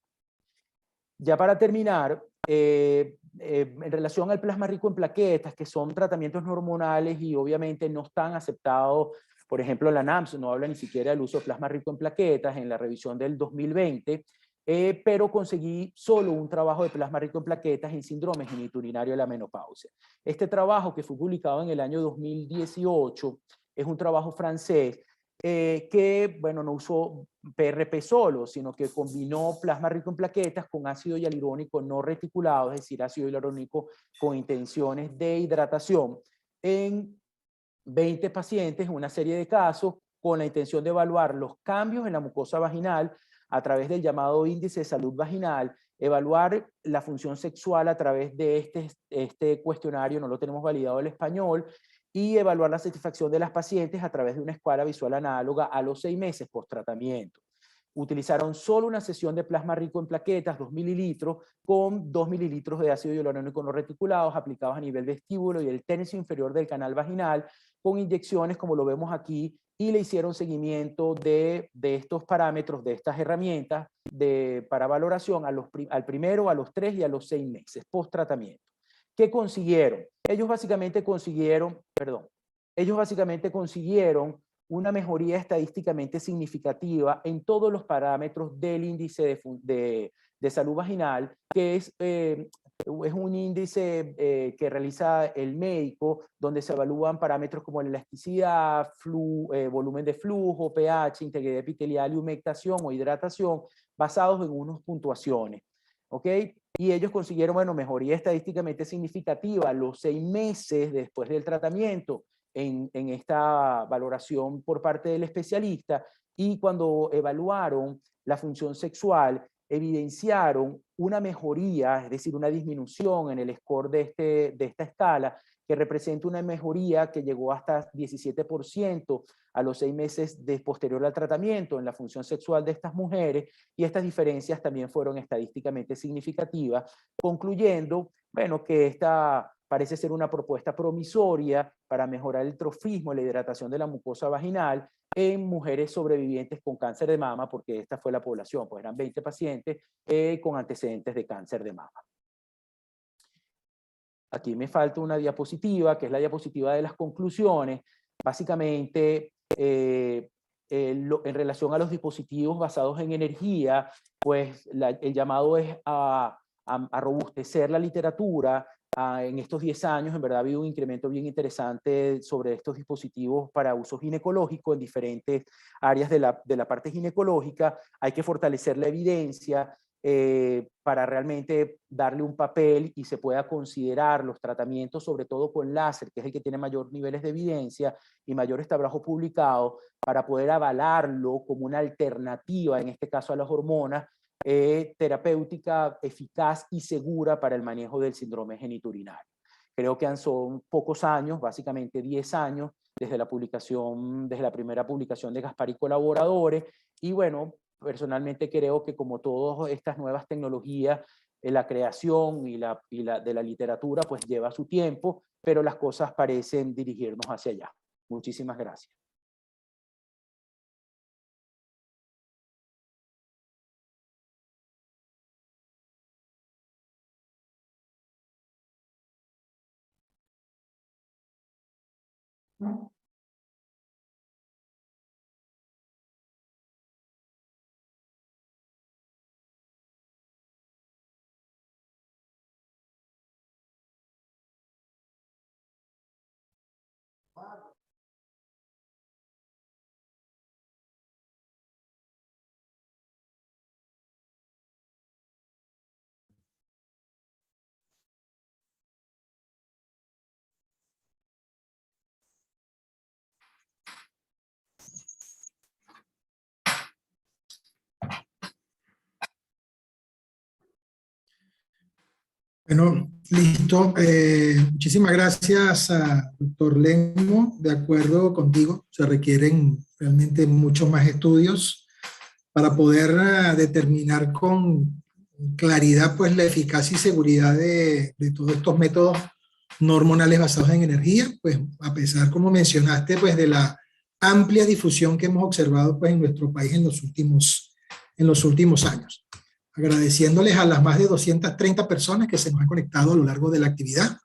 Ya para terminar, en relación al plasma rico en plaquetas, que son tratamientos hormonales y obviamente no están aceptados, por ejemplo, la NAMS no habla ni siquiera del uso de plasma rico en plaquetas en la revisión del 2020, pero conseguí solo un trabajo de plasma rico en plaquetas en síndrome genitourinario de la menopausia. Este trabajo, que fue publicado en el año 2018, es un trabajo francés que, bueno, no usó PRP solo, sino que combinó plasma rico en plaquetas con ácido hialurónico no reticulado, es decir, ácido hialurónico con intenciones de hidratación, en 20 pacientes en una serie de casos, con la intención de evaluar los cambios en la mucosa vaginal a través del llamado índice de salud vaginal, evaluar la función sexual a través de este cuestionario, no lo tenemos validado en español, y evaluar la satisfacción de las pacientes a través de una escala visual análoga a los 6 meses post-tratamiento. Utilizaron solo una sesión de plasma rico en plaquetas, 2 mililitros, con 2 mililitros de ácido hialurónico no reticulados aplicados a nivel vestíbulo y el tercio inferior del canal vaginal, con inyecciones como lo vemos aquí, y le hicieron seguimiento de estos parámetros, de estas herramientas para valoración al primero, a los 3 y a los 6 meses post-tratamiento. ¿Qué consiguieron? Ellos básicamente consiguieron una mejoría estadísticamente significativa en todos los parámetros del índice de salud vaginal, que es un índice que realiza el médico, donde se evalúan parámetros como la elasticidad, volumen de flujo, pH, integridad epitelial y humectación o hidratación, basados en unas puntuaciones. ¿Ok? Y ellos consiguieron, bueno, mejoría estadísticamente significativa a los 6 meses después del tratamiento en esta valoración por parte del especialista, y cuando evaluaron la función sexual, evidenciaron una mejoría, es decir, una disminución en el score de esta escala, que representa una mejoría que llegó hasta 17% a los 6 meses posterior al tratamiento en la función sexual de estas mujeres, y estas diferencias también fueron estadísticamente significativas, concluyendo, bueno, que esta parece ser una propuesta promisoria para mejorar el trofismo y la hidratación de la mucosa vaginal en mujeres sobrevivientes con cáncer de mama, porque esta fue la población, pues eran 20 pacientes con antecedentes de cáncer de mama. Aquí me falta una diapositiva, que es la diapositiva de las conclusiones. Básicamente, en relación a los dispositivos basados en energía, pues el llamado es a robustecer la literatura En estos 10 años, en verdad, ha habido un incremento bien interesante sobre estos dispositivos para uso ginecológico en diferentes áreas de la parte ginecológica. Hay que fortalecer la evidencia para realmente darle un papel y se pueda considerar los tratamientos, sobre todo con láser, que es el que tiene mayor niveles de evidencia y mayores trabajos publicados, para poder avalarlo como una alternativa, en este caso a las hormonas, terapéutica, eficaz y segura para el manejo del síndrome genitourinario. Creo que son pocos años, básicamente 10 años, desde la primera publicación de Gaspar y colaboradores, y bueno, personalmente creo que como todas estas nuevas tecnologías, la creación de la literatura pues lleva su tiempo, pero las cosas parecen dirigirnos hacia allá. Muchísimas gracias. Bueno, listo. Muchísimas gracias a doctor Lenmo. De acuerdo contigo, se requieren realmente muchos más estudios para poder determinar con claridad pues, la eficacia y seguridad de todos estos métodos no hormonales basados en energía, pues a pesar, como mencionaste, pues de la amplia difusión que hemos observado pues, en nuestro país en los últimos años. Agradeciéndoles a las más de 230 personas que se nos han conectado a lo largo de la actividad,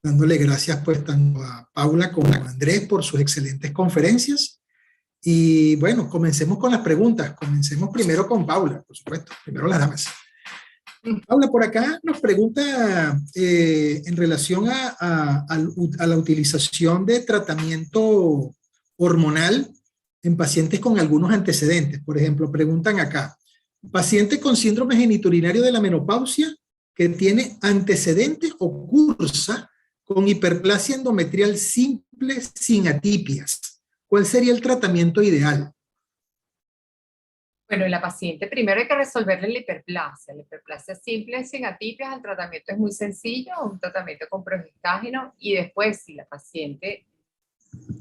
dándole gracias pues tanto a Paula como a Andrés por sus excelentes conferencias. Y bueno, comencemos con las preguntas. Comencemos primero con Paula, por supuesto, primero las damas. Paula, por acá nos pregunta en relación a la utilización de tratamiento hormonal en pacientes con algunos antecedentes. Por ejemplo, preguntan acá, paciente con síndrome genitourinario de la menopausia que tiene antecedentes o cursa con hiperplasia endometrial simple sin atipias. ¿Cuál sería el tratamiento ideal? Bueno, en la paciente primero hay que resolverle la hiperplasia. La hiperplasia simple sin atipias, el tratamiento es muy sencillo, un tratamiento con progestágeno, y después si la paciente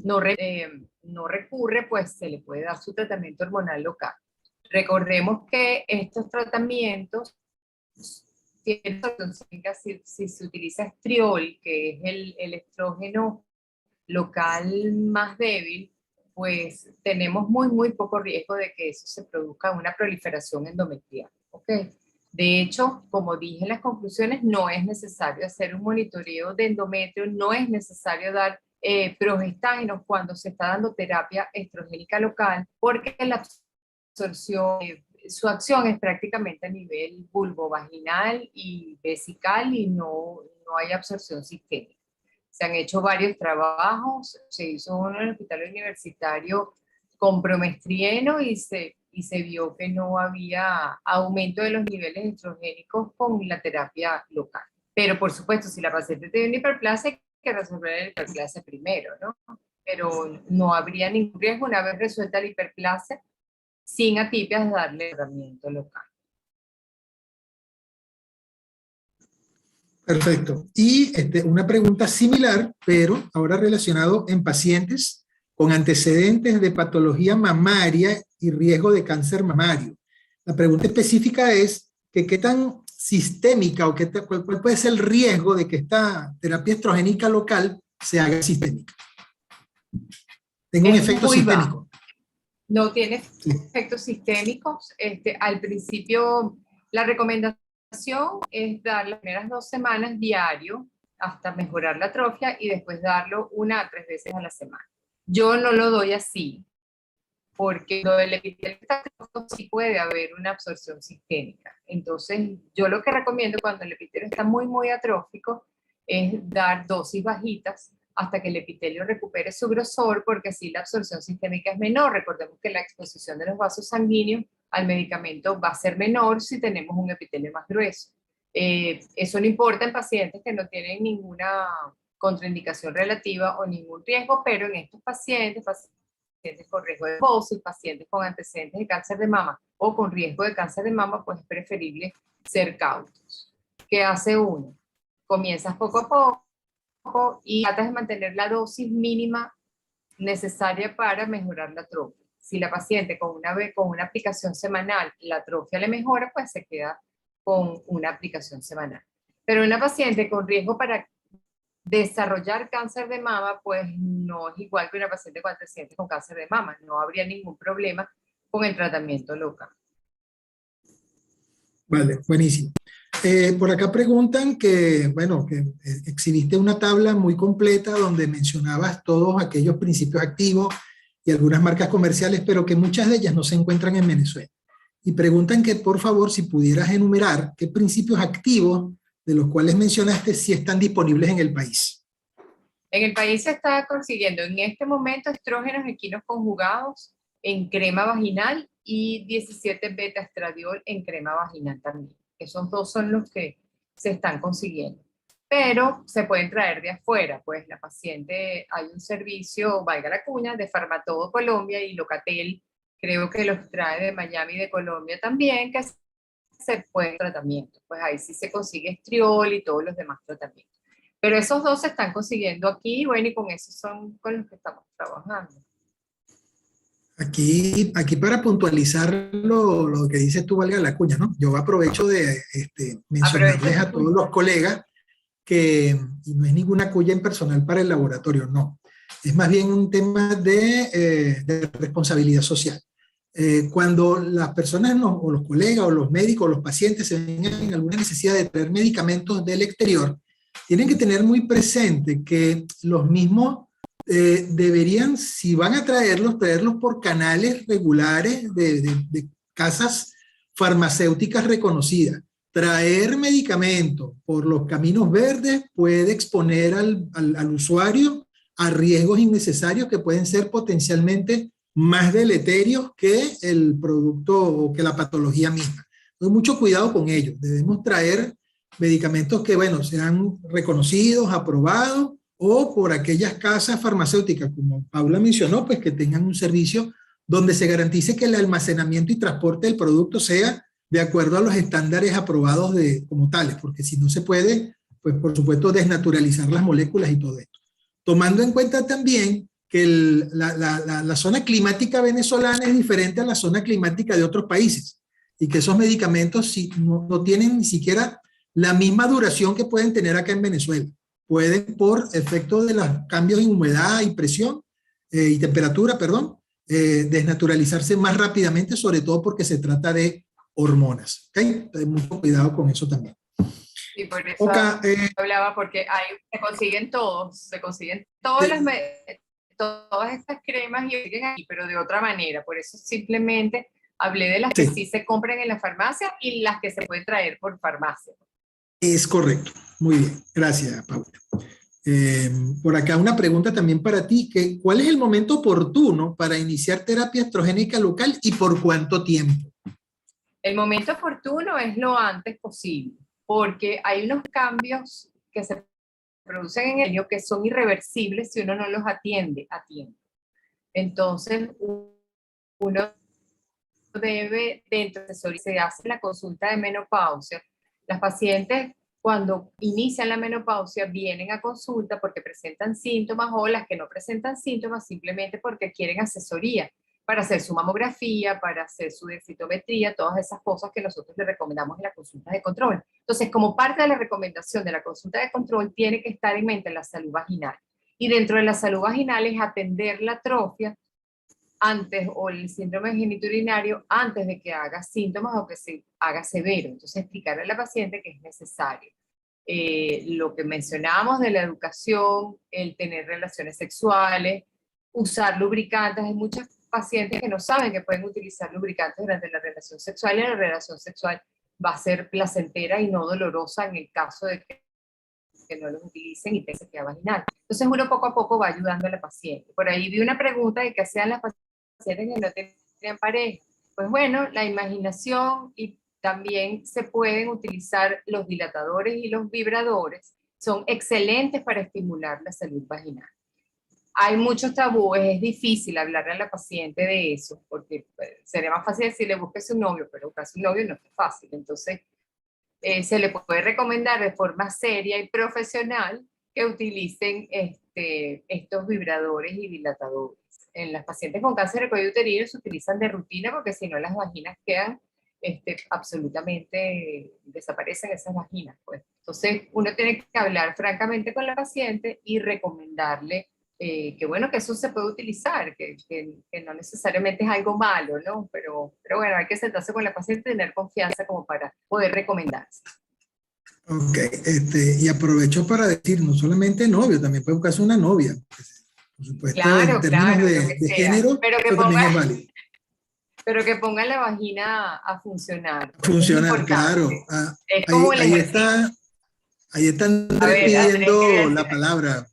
no recurre, pues se le puede dar su tratamiento hormonal local. Recordemos que estos tratamientos tienen si se utiliza estriol, que es el estrógeno local más débil, pues tenemos muy poco riesgo de que eso se produzca una proliferación endometrial. ¿Okay? De hecho, como dije en las conclusiones, no es necesario hacer un monitoreo de endometrio, no es necesario dar progestágenos cuando se está dando terapia estrogénica local, porque la absorción, su acción es prácticamente a nivel vulvovaginal y vesical y no hay absorción sistémica. Se han hecho varios trabajos, se hizo uno en el hospital universitario con bromestrieno y se vio que no había aumento de los niveles estrogénicos con la terapia local. Pero por supuesto, si la paciente tiene una hiperplasia, hay que resolver la hiperplasia primero, ¿no? Pero no habría ningún riesgo una vez resuelta la hiperplasia, sin atipias, darle tratamiento local. Perfecto. Y una pregunta similar, pero ahora relacionado en pacientes con antecedentes de patología mamaria y riesgo de cáncer mamario. La pregunta específica es que qué tan sistémica o cuál puede ser el riesgo de que esta terapia estrogénica local se haga sistémica. Tenga un efecto sistémico. Bajo. No tiene efectos sistémicos. Al principio, la recomendación es dar las primeras 2 semanas diario hasta mejorar la atrofia y después darlo 1 a 3 veces a la semana. Yo no lo doy así, porque el epitelio está sí puede haber una absorción sistémica. Entonces, yo lo que recomiendo cuando el epitelio está muy, muy atrófico es dar dosis bajitas hasta que el epitelio recupere su grosor, porque así la absorción sistémica es menor. Recordemos que la exposición de los vasos sanguíneos al medicamento va a ser menor si tenemos un epitelio más grueso. Eso no importa en pacientes que no tienen ninguna contraindicación relativa o ningún riesgo, pero en estos pacientes con riesgo de trombosis, pacientes con antecedentes de cáncer de mama o con riesgo de cáncer de mama, pues es preferible ser cautos. ¿Qué hace uno? Comienzas poco a poco y tratas de mantener la dosis mínima necesaria para mejorar la atrofia. Si la paciente con una aplicación semanal la atrofia le mejora, pues se queda con una aplicación semanal. Pero una paciente con riesgo para desarrollar cáncer de mama, pues no es igual que una paciente con antecedentes con cáncer de mama. No habría ningún problema con el tratamiento local. Vale, buenísimo. Por acá preguntan que, bueno, que exhibiste una tabla muy completa donde mencionabas todos aquellos principios activos y algunas marcas comerciales, pero que muchas de ellas no se encuentran en Venezuela. Y preguntan que, por favor, si pudieras enumerar qué principios activos de los cuales mencionaste sí están disponibles en el país. En el país se está consiguiendo en este momento estrógenos equinos conjugados en crema vaginal y 17 beta-estradiol en crema vaginal también. Esos dos son los que se están consiguiendo. Pero se pueden traer de afuera, pues la paciente, hay un servicio, valga la cuña, de Farmatodo Colombia y Locatel, creo que los trae de Miami y de Colombia también, que se pueden tratamientos. Pues ahí sí se consigue estriol y todos los demás tratamientos. Pero esos dos se están consiguiendo aquí, bueno, y con esos son con los que estamos trabajando. Aquí para puntualizar lo que dices tú, valga la cuña, ¿no? Yo aprovecho de mencionarles a todos los colegas que y no es ninguna cuña en personal para el laboratorio, no. Es más bien un tema de responsabilidad social. Cuando las personas, o los colegas, o los médicos, o los pacientes se ven en alguna necesidad de traer medicamentos del exterior, tienen que tener muy presente que los mismos deberían, si van a traerlos por canales regulares de casas farmacéuticas reconocidas. Traer medicamentos por los caminos verdes puede exponer al usuario a riesgos innecesarios que pueden ser potencialmente más deleterios que el producto o que la patología misma. Entonces, mucho cuidado con ello. Debemos traer medicamentos que, bueno, sean reconocidos, aprobados, o por aquellas casas farmacéuticas, como Paula mencionó, pues que tengan un servicio donde se garantice que el almacenamiento y transporte del producto sea de acuerdo a los estándares aprobados como tales, porque si no se puede, pues por supuesto desnaturalizar las moléculas y todo esto. Tomando en cuenta también que la zona climática venezolana es diferente a la zona climática de otros países y que esos medicamentos no tienen ni siquiera la misma duración que pueden tener acá en Venezuela. Pueden, por efecto de los cambios en humedad y presión y temperatura, perdón, desnaturalizarse más rápidamente, sobre todo porque se trata de hormonas. ¿Okay? Mucho cuidado con eso también. Y por eso hablaba, porque se consiguen todas estas cremas y siguen aquí, pero de otra manera. Por eso simplemente hablé de las que sí se compran en la farmacia y las que se pueden traer por farmacia. Es correcto. Muy bien. Gracias, Paula. Por acá una pregunta también para ti, ¿cuál es el momento oportuno para iniciar terapia estrogénica local y por cuánto tiempo? El momento oportuno es lo antes posible, porque hay unos cambios que se producen en el niño que son irreversibles si uno no los atiende a tiempo. Entonces, uno debe, dentro de asesoría, se hace la consulta de menopausia. Las pacientes, cuando inician la menopausia, vienen a consulta porque presentan síntomas, o las que no presentan síntomas simplemente porque quieren asesoría para hacer su mamografía, para hacer su densitometría, todas esas cosas que nosotros le recomendamos en la consulta de control. Entonces, como parte de la recomendación de la consulta de control, tiene que estar en mente la salud vaginal. Y dentro de la salud vaginal es atender la atrofia antes, o el síndrome genitourinario, antes de que haga síntomas o que se haga severo. Entonces, explicarle a la paciente que es necesario. Lo que mencionábamos de la educación, el tener relaciones sexuales, usar lubricantes, hay muchas pacientes que no saben que pueden utilizar lubricantes durante la relación sexual, y la relación sexual va a ser placentera y no dolorosa en el caso de que no los utilicen y tengan sequedad vaginal. Entonces uno poco a poco va ayudando a la paciente. Por ahí vi una pregunta de qué hacían las pacientes que no tenían pareja. Pues bueno, la imaginación, y también se pueden utilizar los dilatadores y los vibradores, son excelentes para estimular la salud vaginal. Hay muchos tabúes, es difícil hablarle a la paciente de eso, porque sería más fácil decirle busque un novio, pero buscarse un novio no es fácil. Entonces, se le puede recomendar de forma seria y profesional que utilicen estos vibradores y dilatadores. En las pacientes con cáncer de cuello uterino se utilizan de rutina, porque si no las vaginas quedan absolutamente, desaparecen esas vaginas, pues. Entonces uno tiene que hablar francamente con la paciente y recomendarle que bueno, que eso se puede utilizar, que no necesariamente es algo malo, ¿no? Pero bueno, hay que sentarse con la paciente y tener confianza como para poder recomendarse. Ok, y aprovecho para decir, no solamente novio, también puede buscarse una novia. Por supuesto, Claro, en términos claro, de género, pero que eso también es válido. Pero que ponga la vagina a funcionar. Funcionar, claro. Es como el ejercicio. Ahí está Andrés Andrés, pidiendo la palabra.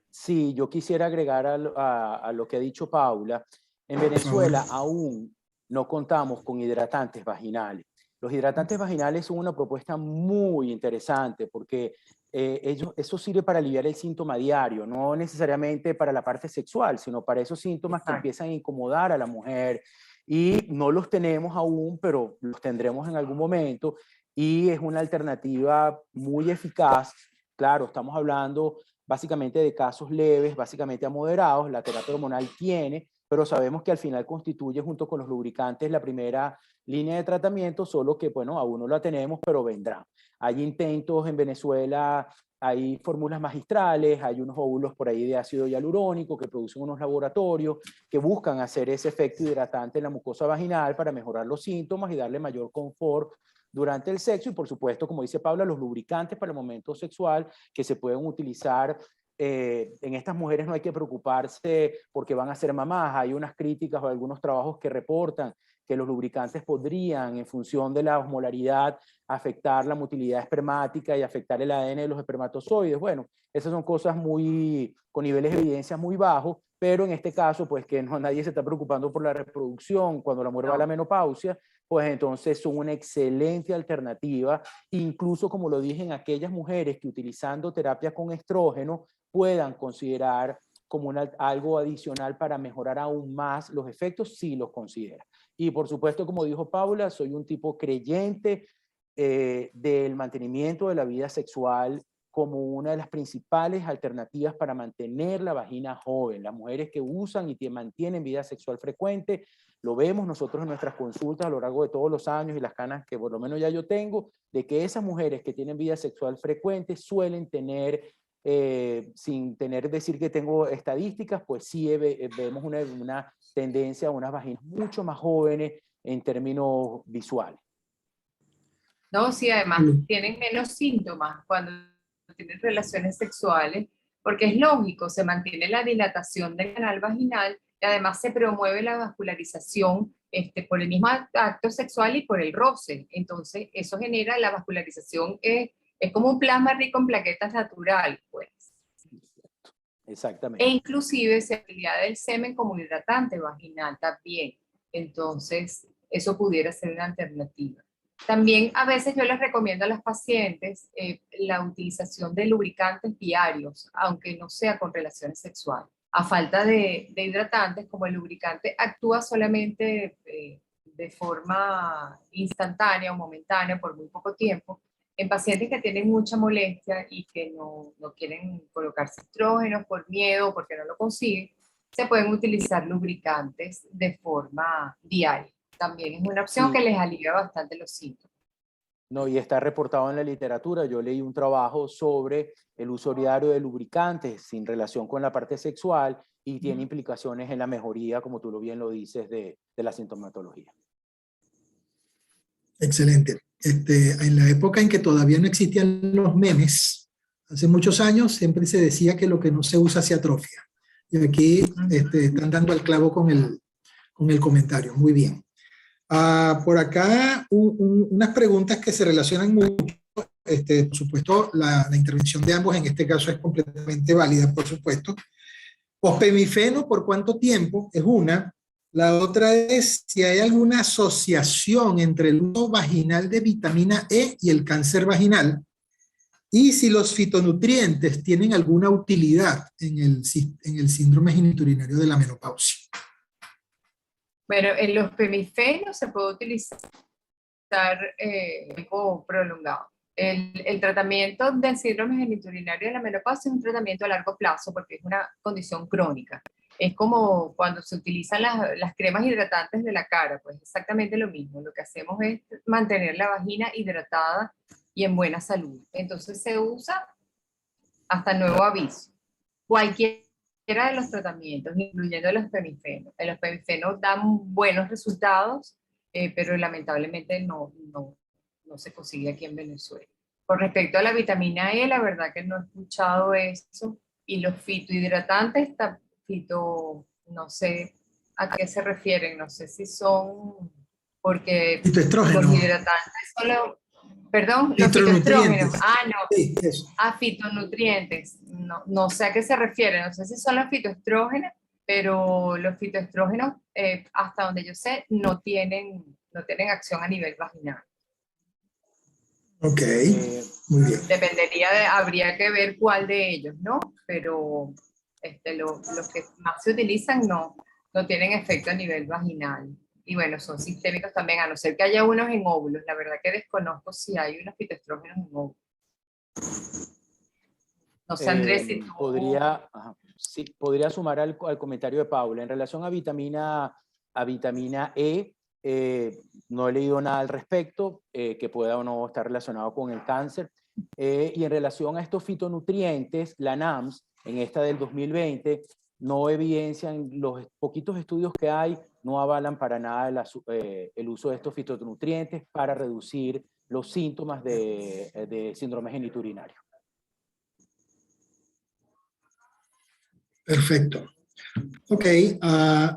Sí, yo quisiera agregar a lo que ha dicho Paula. En Venezuela aún no contamos con hidratantes vaginales. Los hidratantes vaginales son una propuesta muy interesante porque eso sirve para aliviar el síntoma diario, no necesariamente para la parte sexual, sino para esos síntomas que empiezan a incomodar a la mujer. Y no los tenemos aún, pero los tendremos en algún momento. Y es una alternativa muy eficaz. Claro, estamos hablando básicamente de casos leves, básicamente a moderados. La terapia hormonal tiene, pero sabemos que al final constituye junto con los lubricantes la primera línea de tratamiento, solo que, bueno, aún no la tenemos, pero vendrá. Hay intentos en Venezuela, hay fórmulas magistrales, hay unos óvulos por ahí de ácido hialurónico que producen unos laboratorios que buscan hacer ese efecto hidratante en la mucosa vaginal para mejorar los síntomas y darle mayor confort durante el sexo. Y por supuesto, como dice Paula, los lubricantes para el momento sexual que se pueden utilizar. En estas mujeres no hay que preocuparse porque van a ser mamás. Hay unas críticas o algunos trabajos que reportan que los lubricantes podrían, en función de la osmolaridad, afectar la motilidad espermática y afectar el ADN de los espermatozoides. Bueno, esas son cosas con niveles de evidencia muy bajos, pero en este caso, pues que nadie se está preocupando por la reproducción cuando la mujer va a la menopausia, pues entonces son una excelente alternativa, incluso como lo dije, en aquellas mujeres que utilizando terapia con estrógeno puedan considerar como algo adicional para mejorar aún más los efectos, si los considera. Y por supuesto, como dijo Paula, soy un tipo creyente del mantenimiento de la vida sexual como una de las principales alternativas para mantener la vagina joven. Las mujeres que usan y mantienen vida sexual frecuente, lo vemos nosotros en nuestras consultas a lo largo de todos los años y las canas que por lo menos ya yo tengo, de que esas mujeres que tienen vida sexual frecuente suelen tener, sin decir que tengo estadísticas, pues sí vemos una tendencia a unas vaginas mucho más jóvenes en términos visuales. No, sí, además tienen menos síntomas cuando tienen relaciones sexuales, porque es lógico, se mantiene la dilatación del canal vaginal y además se promueve la vascularización por el mismo acto sexual y por el roce. Entonces, eso genera la vascularización, es como un plasma rico en plaquetas natural, pues. Exactamente. E inclusive se utiliza el semen como hidratante vaginal también. Entonces, eso pudiera ser una alternativa. También a veces yo les recomiendo a las pacientes la utilización de lubricantes diarios, aunque no sea con relaciones sexuales. A falta de hidratantes, como el lubricante actúa solamente de forma instantánea o momentánea por muy poco tiempo, en pacientes que tienen mucha molestia y que no quieren colocarse estrógenos por miedo o porque no lo consiguen, se pueden utilizar lubricantes de forma diaria. También es una opción que les alivia bastante los síntomas. No, y está reportado en la literatura. Yo leí un trabajo sobre el uso diario de lubricantes sin relación con la parte sexual y tiene implicaciones en la mejoría, como tú bien lo dices, de la sintomatología. Excelente. En la época en que todavía no existían los memes, hace muchos años, siempre se decía que lo que no se usa se atrofia. Y aquí están dando al clavo con con el comentario. Muy bien. Por acá, unas preguntas que se relacionan mucho. Por supuesto, la intervención de ambos en este caso es completamente válida, por supuesto. Ospemifeno, ¿por cuánto tiempo? Es una. La otra es si hay alguna asociación entre el uso vaginal de vitamina E y el cáncer vaginal, y si los fitonutrientes tienen alguna utilidad en el síndrome genitourinario de la menopausia. Bueno, en los pemifenos se puede utilizar tiempo prolongado. El tratamiento del síndrome genitourinario de la menopausia es un tratamiento a largo plazo porque es una condición crónica. Es como cuando se utilizan las cremas hidratantes de la cara, pues exactamente lo mismo. Lo que hacemos es mantener la vagina hidratada y en buena salud. Entonces se usa hasta nuevo aviso. Cualquiera de los tratamientos, incluyendo los pemifenos. Los pemifenos dan buenos resultados, pero lamentablemente no se consigue aquí en Venezuela. Con respecto a la vitamina E, la verdad que no he escuchado eso. Y los fitohidratantes, no sé a qué se refieren, no sé si son, porque Fitoestrógeno. los hidratantes son perdón, los Fitonutrientes. fitoestrógenos. Ah, no. Sí, eso. A fitonutrientes. No sé a qué se refieren, no sé si son los fitoestrógenos, pero los fitoestrógenos, hasta donde yo sé, no tienen acción a nivel vaginal. Ok, muy bien. Habría que ver cuál de ellos, ¿no? Pero los que más se utilizan no tienen efecto a nivel vaginal. Y bueno, son sistémicos también, a no ser que haya unos en óvulos. La verdad que desconozco si hay unos fitoestrógenos en óvulos. No sé, Andrés, si tú... Podría sumar al comentario de Paula. En relación a vitamina E, no he leído nada al respecto que pueda o no estar relacionado con el cáncer. Y en relación a estos fitonutrientes, la NAMS, en esta del 2020, no evidencian, los poquitos estudios que hay, no avalan para nada el uso de estos fitonutrientes para reducir los síntomas de síndrome genitourinario. Perfecto. Ok,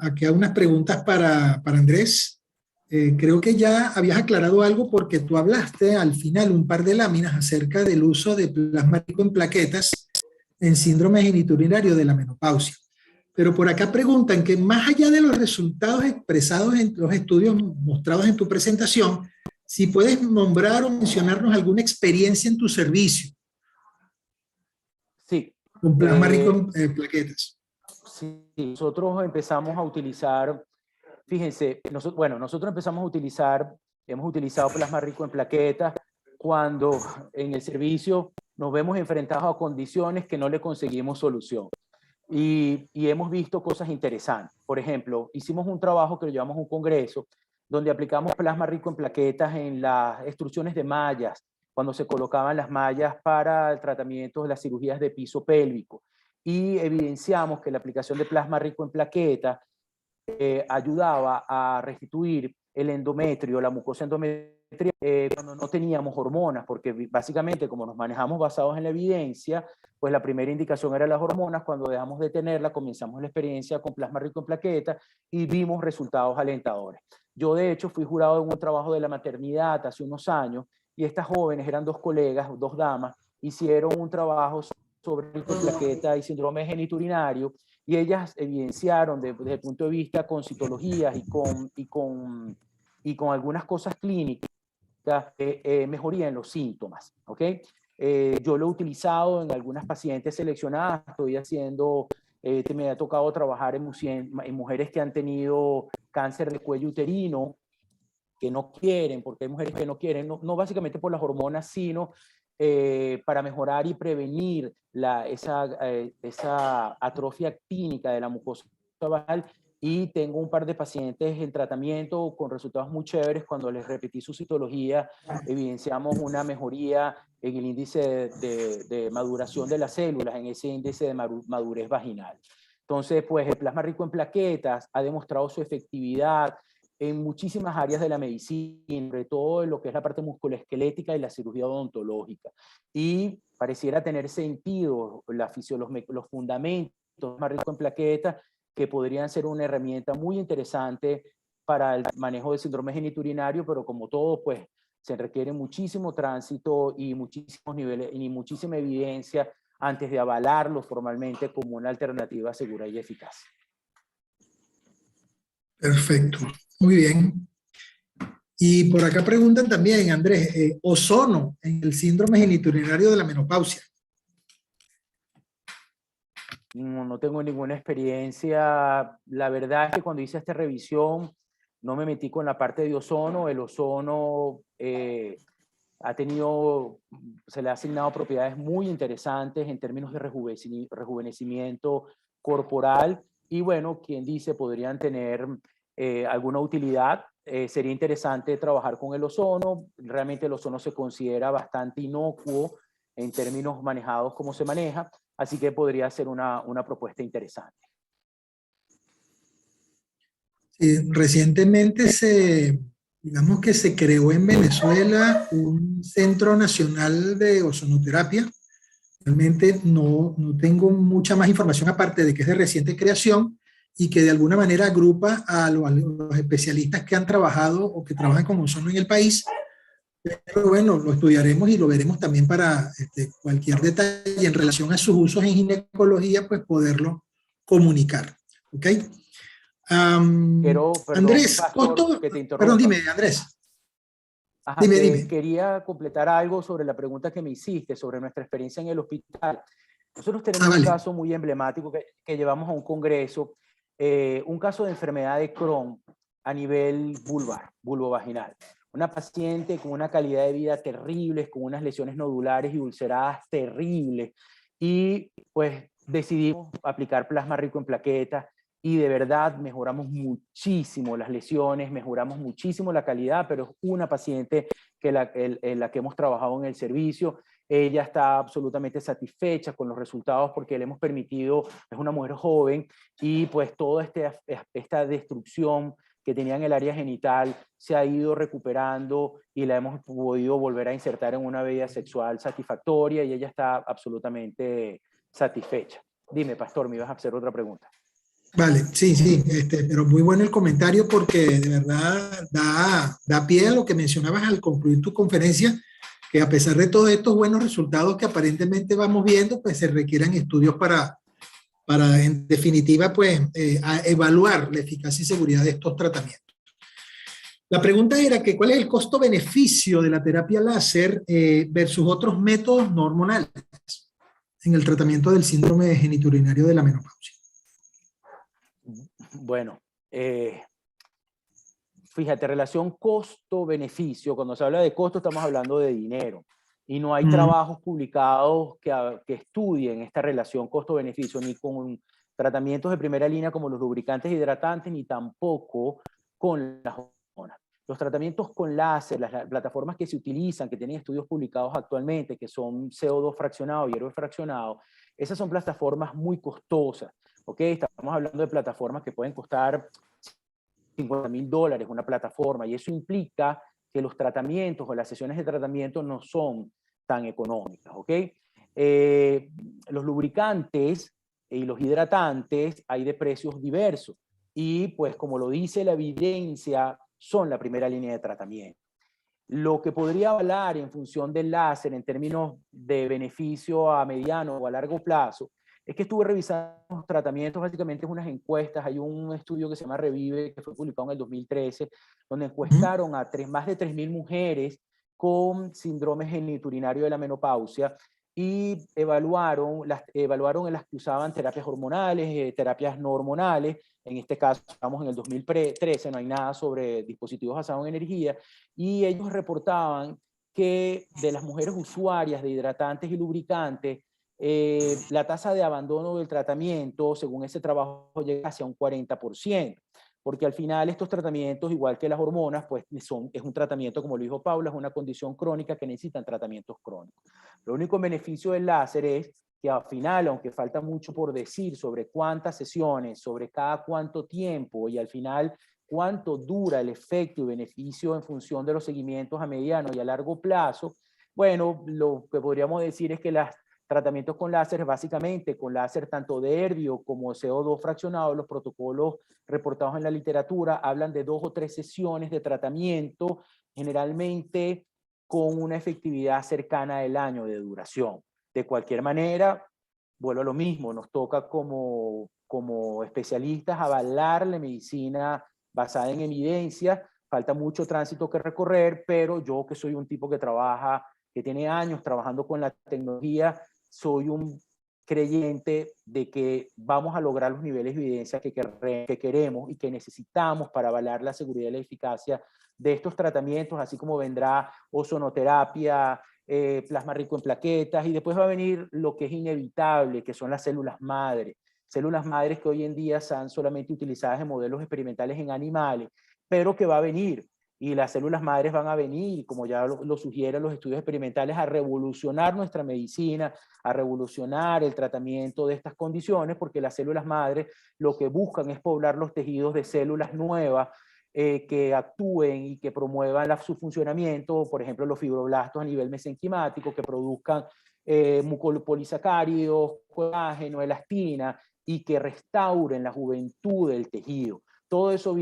aquí hay unas preguntas para Andrés. Creo que ya habías aclarado algo porque tú hablaste al final un par de láminas acerca del uso de plasma rico en plaquetas en síndrome genitourinario de la menopausia. Pero por acá preguntan que más allá de los resultados expresados en los estudios mostrados en tu presentación, si puedes nombrar o mencionarnos alguna experiencia en tu servicio. Sí. Con plasma rico en plaquetas. Sí, nosotros empezamos a utilizar, fíjense, nosotros empezamos a utilizar, hemos utilizado plasma rico en plaquetas cuando en el servicio nos vemos enfrentados a condiciones que no le conseguimos solución. Y hemos visto cosas interesantes. Por ejemplo, hicimos un trabajo que lo llevamos a un congreso, donde aplicamos plasma rico en plaquetas en las extrusiones de mallas, cuando se colocaban las mallas para el tratamiento de las cirugías de piso pélvico. Y evidenciamos que la aplicación de plasma rico en plaquetas ayudaba a restituir el endometrio, la mucosa endometrial, cuando no teníamos hormonas, porque básicamente como nos manejamos basados en la evidencia, pues la primera indicación era las hormonas. Cuando dejamos de tenerla, comenzamos la experiencia con plasma rico en plaquetas y vimos resultados alentadores. Yo de hecho fui jurado en un trabajo de la maternidad hace unos años, y estas jóvenes eran dos colegas, dos damas, hicieron un trabajo sobre rico en plaqueta y síndrome genitourinario, y ellas evidenciaron desde el punto de vista con citologías y con algunas cosas clínicas mejoría en los síntomas, ¿ok? Yo lo he utilizado en algunas pacientes seleccionadas. Estoy haciendo, me ha tocado trabajar en mujeres que han tenido cáncer de cuello uterino, que no quieren, porque hay mujeres que no quieren, no básicamente por las hormonas, sino para mejorar y prevenir esa atrofia actínica de la mucosa vaginal. Y tengo un par de pacientes en tratamiento con resultados muy chéveres. Cuando les repetí su citología, evidenciamos una mejoría en el índice de maduración de las células, en ese índice de madurez vaginal. Entonces, pues el plasma rico en plaquetas ha demostrado su efectividad en muchísimas áreas de la medicina, sobre todo en lo que es la parte musculoesquelética y la cirugía odontológica. Y pareciera tener sentido los fundamentos más ricos en plaquetas que podrían ser una herramienta muy interesante para el manejo del síndrome genitourinario, pero como todo, pues se requiere muchísimo tránsito y muchísimos niveles y muchísima evidencia antes de avalarlo formalmente como una alternativa segura y eficaz. Perfecto, muy bien. Y por acá preguntan también, Andrés, ozono en el síndrome genitourinario de la menopausia. No tengo ninguna experiencia. La verdad es que cuando hice esta revisión no me metí con la parte de ozono. El ozono se le ha asignado propiedades muy interesantes en términos de rejuvenecimiento corporal y bueno, quien dice podrían tener alguna utilidad. Sería interesante trabajar con el ozono. Realmente el ozono se considera bastante inocuo en términos manejados como se maneja, así que podría ser una propuesta interesante. Recientemente digamos que se creó en Venezuela un Centro Nacional de Ozonoterapia. Realmente no tengo mucha más información aparte de que es de reciente creación y que de alguna manera agrupa a los especialistas que han trabajado o que trabajan con ozono en el país. Pero bueno, lo estudiaremos y lo veremos también para cualquier detalle en relación a sus usos en ginecología, pues poderlo comunicar. ¿Ok? Perdón, Andrés, Pastor, que te perdón, interrumpa. dime, Andrés. Ajá, Dime. Quería completar algo sobre la pregunta que me hiciste sobre nuestra experiencia en el hospital. Nosotros tenemos vale. un caso muy emblemático que llevamos a un congreso, un caso de enfermedad de Crohn a nivel vulvovaginal. Una paciente con una calidad de vida terrible, con unas lesiones nodulares y ulceradas terribles. Y pues decidimos aplicar plasma rico en plaquetas y de verdad mejoramos muchísimo las lesiones, mejoramos muchísimo la calidad, pero es una paciente que la que hemos trabajado en el servicio. Ella está absolutamente satisfecha con los resultados porque le hemos permitido, es una mujer joven, y pues toda esta destrucción que tenía en el área genital se ha ido recuperando y la hemos podido volver a insertar en una vida sexual satisfactoria y ella está absolutamente satisfecha. Dime, Pastor, me ibas a hacer otra pregunta. Vale, sí, pero muy bueno el comentario porque de verdad da pie a lo que mencionabas al concluir tu conferencia, que a pesar de todos estos buenos resultados que aparentemente vamos viendo, pues se requieren estudios para en definitiva, pues evaluar la eficacia y seguridad de estos tratamientos. La pregunta era que cuál es el costo-beneficio de la terapia láser versus otros métodos no hormonales en el tratamiento del síndrome genitourinario de la menopausia. Bueno, fíjate, relación costo-beneficio, cuando se habla de costo estamos hablando de dinero y no hay trabajos publicados que estudien esta relación costo-beneficio ni con tratamientos de primera línea como los lubricantes hidratantes ni tampoco con las hormonas. Los tratamientos con láser, las plataformas que se utilizan, que tienen estudios publicados actualmente, que son CO2 fraccionado y hierro fraccionado, esas son plataformas muy costosas. ¿Okay? Estamos hablando de plataformas que pueden costar $50,000 una plataforma y eso implica que los tratamientos o las sesiones de tratamiento no son tan económicas. ¿Okay? Los lubricantes y los hidratantes hay de precios diversos y pues como lo dice la evidencia son la primera línea de tratamiento. Lo que podría hablar en función del láser en términos de beneficio a mediano o a largo plazo es que estuve revisando los tratamientos, básicamente unas encuestas. Hay un estudio que se llama Revive, que fue publicado en el 2013, donde encuestaron a más de 3,000 mujeres con síndrome genitourinario de la menopausia y evaluaron en las que usaban terapias hormonales, terapias no hormonales. En este caso, estamos en el 2013, no hay nada sobre dispositivos basados en energía, y ellos reportaban que de las mujeres usuarias de hidratantes y lubricantes, la tasa de abandono del tratamiento, según ese trabajo, llega hacia un 40%, porque al final estos tratamientos, igual que las hormonas, pues es un tratamiento, como lo dijo Paula, es una condición crónica que necesitan tratamientos crónicos. Lo único beneficio del láser es que al final, aunque falta mucho por decir sobre cuántas sesiones, sobre cada cuánto tiempo y al final cuánto dura el efecto y beneficio en función de los seguimientos a mediano y a largo plazo, bueno, lo que podríamos decir es que las tratamientos con láser, básicamente con láser tanto de Erbio como CO2 fraccionado. Los protocolos reportados en la literatura hablan de 2 o 3 sesiones de tratamiento, generalmente con una efectividad cercana al año de duración. De cualquier manera, vuelvo a lo mismo, nos toca como especialistas avalar la medicina basada en evidencia. Falta mucho tránsito que recorrer, pero yo, que soy un tipo que tiene años trabajando con la tecnología, soy un creyente de que vamos a lograr los niveles de evidencia que queremos y que necesitamos para avalar la seguridad y la eficacia de estos tratamientos, así como vendrá ozonoterapia, plasma rico en plaquetas, y después va a venir lo que es inevitable, que son las células madre. Células madres que hoy en día son solamente utilizadas en modelos experimentales en animales, pero que va a venir. Y las células madres van a venir, como ya lo sugieren los estudios experimentales, a revolucionar nuestra medicina, a revolucionar el tratamiento de estas condiciones, porque las células madres lo que buscan es poblar los tejidos de células nuevas que actúen y que promuevan su funcionamiento, por ejemplo, los fibroblastos a nivel mesenquimático, que produzcan mucopolisacáridos, colágeno, elastina, y que restauren la juventud del tejido. Todo eso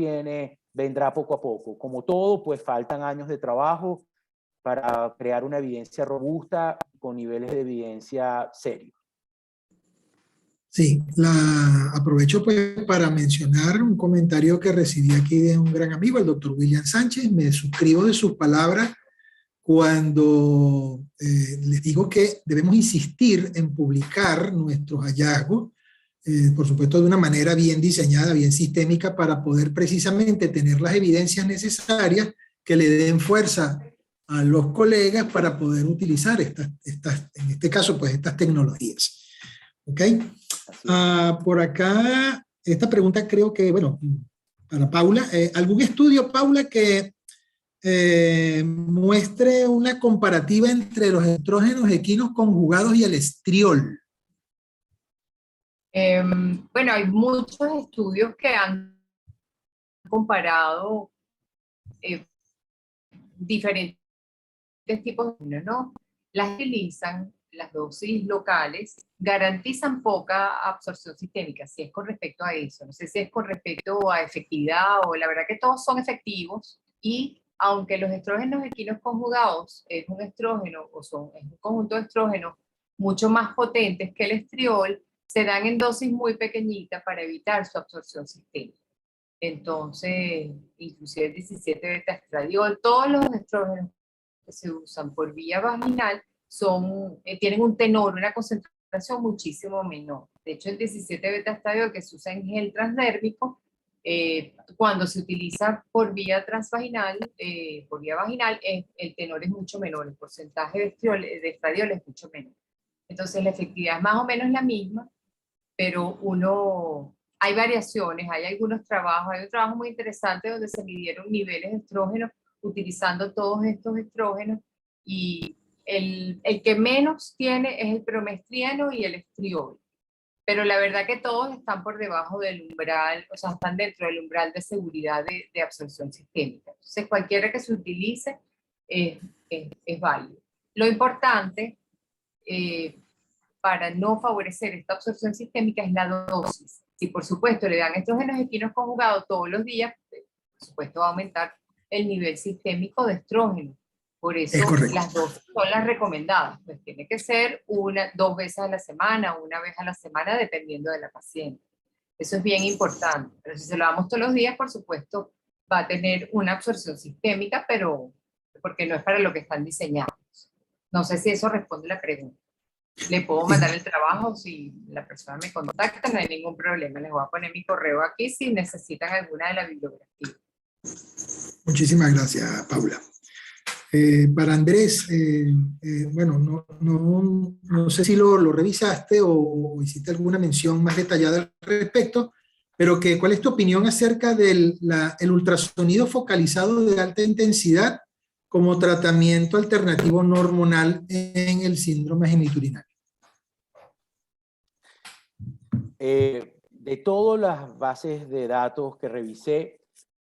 vendrá poco a poco. Como todo, pues faltan años de trabajo para crear una evidencia robusta con niveles de evidencia serios. Sí, aprovecho pues para mencionar un comentario que recibí aquí de un gran amigo, el doctor William Sánchez. Me suscribo de sus palabras cuando les digo que debemos insistir en publicar nuestros hallazgos, por supuesto de una manera bien diseñada, bien sistémica, para poder precisamente tener las evidencias necesarias que le den fuerza a los colegas para poder utilizar en este caso, pues estas tecnologías. ¿Ok? Por acá, esta pregunta creo que, bueno, para Paula, ¿algún estudio, Paula, que muestre una comparativa entre los estrógenos equinos conjugados y el estriol? Bueno, hay muchos estudios que han comparado diferentes tipos de, ¿no? Las utilizan, las dosis locales, garantizan poca absorción sistémica, si es con respecto a eso. No sé si es con respecto a efectividad o la verdad que todos son efectivos, y aunque los estrógenos equinos conjugados es un estrógeno es un conjunto de estrógenos mucho más potentes que el estriol, se dan en dosis muy pequeñitas para evitar su absorción sistémica. Entonces, inclusive el 17-beta-estradiol, todos los estrógenos que se usan por vía vaginal tienen un tenor, una concentración muchísimo menor. De hecho, el 17-beta-estradiol que se usa en gel transdérmico, cuando se utiliza por vía transvaginal, por vía vaginal, el tenor es mucho menor, el porcentaje de estradiol es mucho menor. Entonces, la efectividad es más o menos la misma, pero hay variaciones, hay algunos trabajos, hay un trabajo muy interesante donde se midieron niveles de estrógenos utilizando todos estos estrógenos, y el que menos tiene es el promestrieno y el estriol, pero la verdad que todos están por debajo del umbral, o sea, están dentro del umbral de seguridad de absorción sistémica. Entonces, cualquiera que se utilice es válido. Lo importante para no favorecer esta absorción sistémica es la dosis. Si por supuesto le dan estrógenos equinos conjugados todos los días, por supuesto va a aumentar el nivel sistémico de estrógeno. Por eso las dosis son las recomendadas. Pues tiene que ser 2 veces a la semana, 1 vez a la semana, dependiendo de la paciente. Eso es bien importante. Pero si se lo damos todos los días, por supuesto, va a tener una absorción sistémica, pero porque no es para lo que están diseñados. No sé si eso responde la pregunta. Le puedo mandar el trabajo si la persona me contacta, no hay ningún problema. Les voy a poner mi correo aquí si necesitan alguna de la bibliografía. Muchísimas gracias, Paula. Para Andrés, bueno, no sé si lo revisaste o hiciste alguna mención más detallada al respecto, pero ¿cuál es tu opinión acerca del el ultrasonido focalizado de alta intensidad como tratamiento alternativo no hormonal en el síndrome genitourinario? De todas las bases de datos que revisé,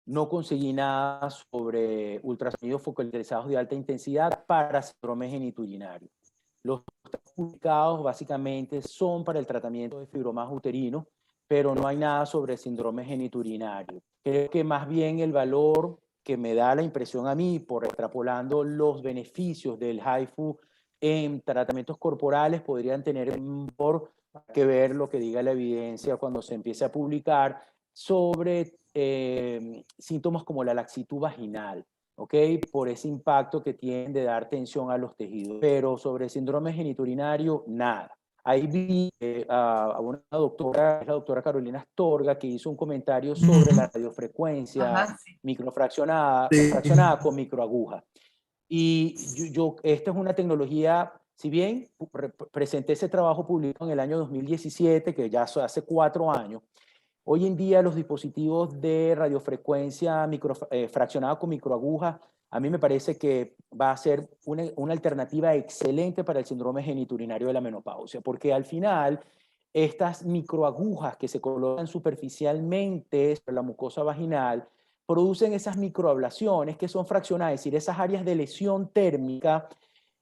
no conseguí nada sobre ultrasonidos focalizados de alta intensidad para síndrome genitourinario. Los publicados básicamente son para el tratamiento de fibromas uterino, pero no hay nada sobre el síndrome geniturinario. Creo que más bien el valor que me da la impresión a mí, por extrapolando los beneficios del HIFU en tratamientos corporales, podrían tener por que ver lo que diga la evidencia cuando se empiece a publicar sobre síntomas como la laxitud vaginal, ¿ok? Por ese impacto que tienen de dar tensión a los tejidos. Pero sobre el síndrome geniturinario, nada. Ahí vi a una doctora, la doctora Carolina Astorga, que hizo un comentario sobre la radiofrecuencia microfraccionada fraccionada con microaguja. Y esta es una tecnología, si bien presenté ese trabajo publicado en el año 2017, que ya hace 4 años, hoy en día los dispositivos de radiofrecuencia fraccionada con microaguja, a mí me parece que va a ser una alternativa excelente para el síndrome geniturinario de la menopausia, porque al final estas microagujas que se colocan superficialmente sobre la mucosa vaginal producen esas microablaciones que son fraccionadas, es decir, esas áreas de lesión térmica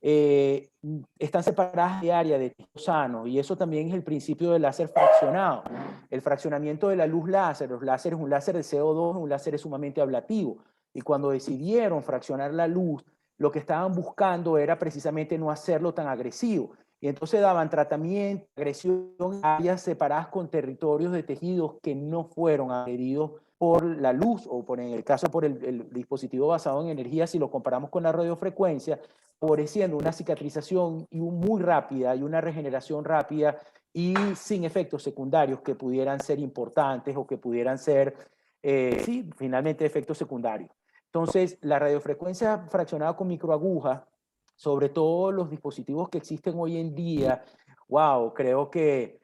están separadas de área de tejido sano, y eso también es el principio del láser fraccionado. El fraccionamiento de la luz láser, los láseres, un láser de CO2, un láser es sumamente ablativo, y cuando decidieron fraccionar la luz, lo que estaban buscando era precisamente no hacerlo tan agresivo, y entonces daban tratamiento, agresión a áreas separadas con territorios de tejidos que no fueron agredidos por la luz, o en el caso por el dispositivo basado en energía, si lo comparamos con la radiofrecuencia, favoreciendo una cicatrización muy rápida y una regeneración rápida y sin efectos secundarios que pudieran ser importantes o que pudieran ser, sí, finalmente efectos secundarios. Entonces, la radiofrecuencia fraccionada con microagujas, sobre todo los dispositivos que existen hoy en día, wow, creo que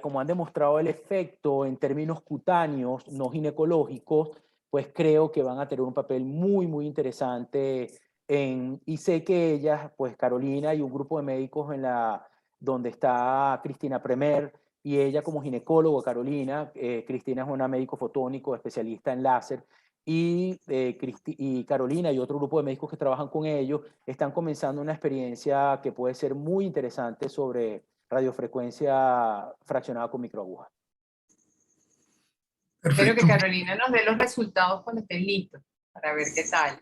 como han demostrado el efecto en términos cutáneos, no ginecológicos, pues creo que van a tener un papel muy, muy interesante y sé que ellas, pues Carolina y un grupo de médicos donde está Cristina Premer, y ella como ginecólogo, Carolina, Cristina es una médico fotónico, especialista en láser, y Carolina y otro grupo de médicos que trabajan con ellos están comenzando una experiencia que puede ser muy interesante sobre radiofrecuencia fraccionada con microagujas. Espero que Carolina nos dé los resultados cuando estén listos, para ver qué tal.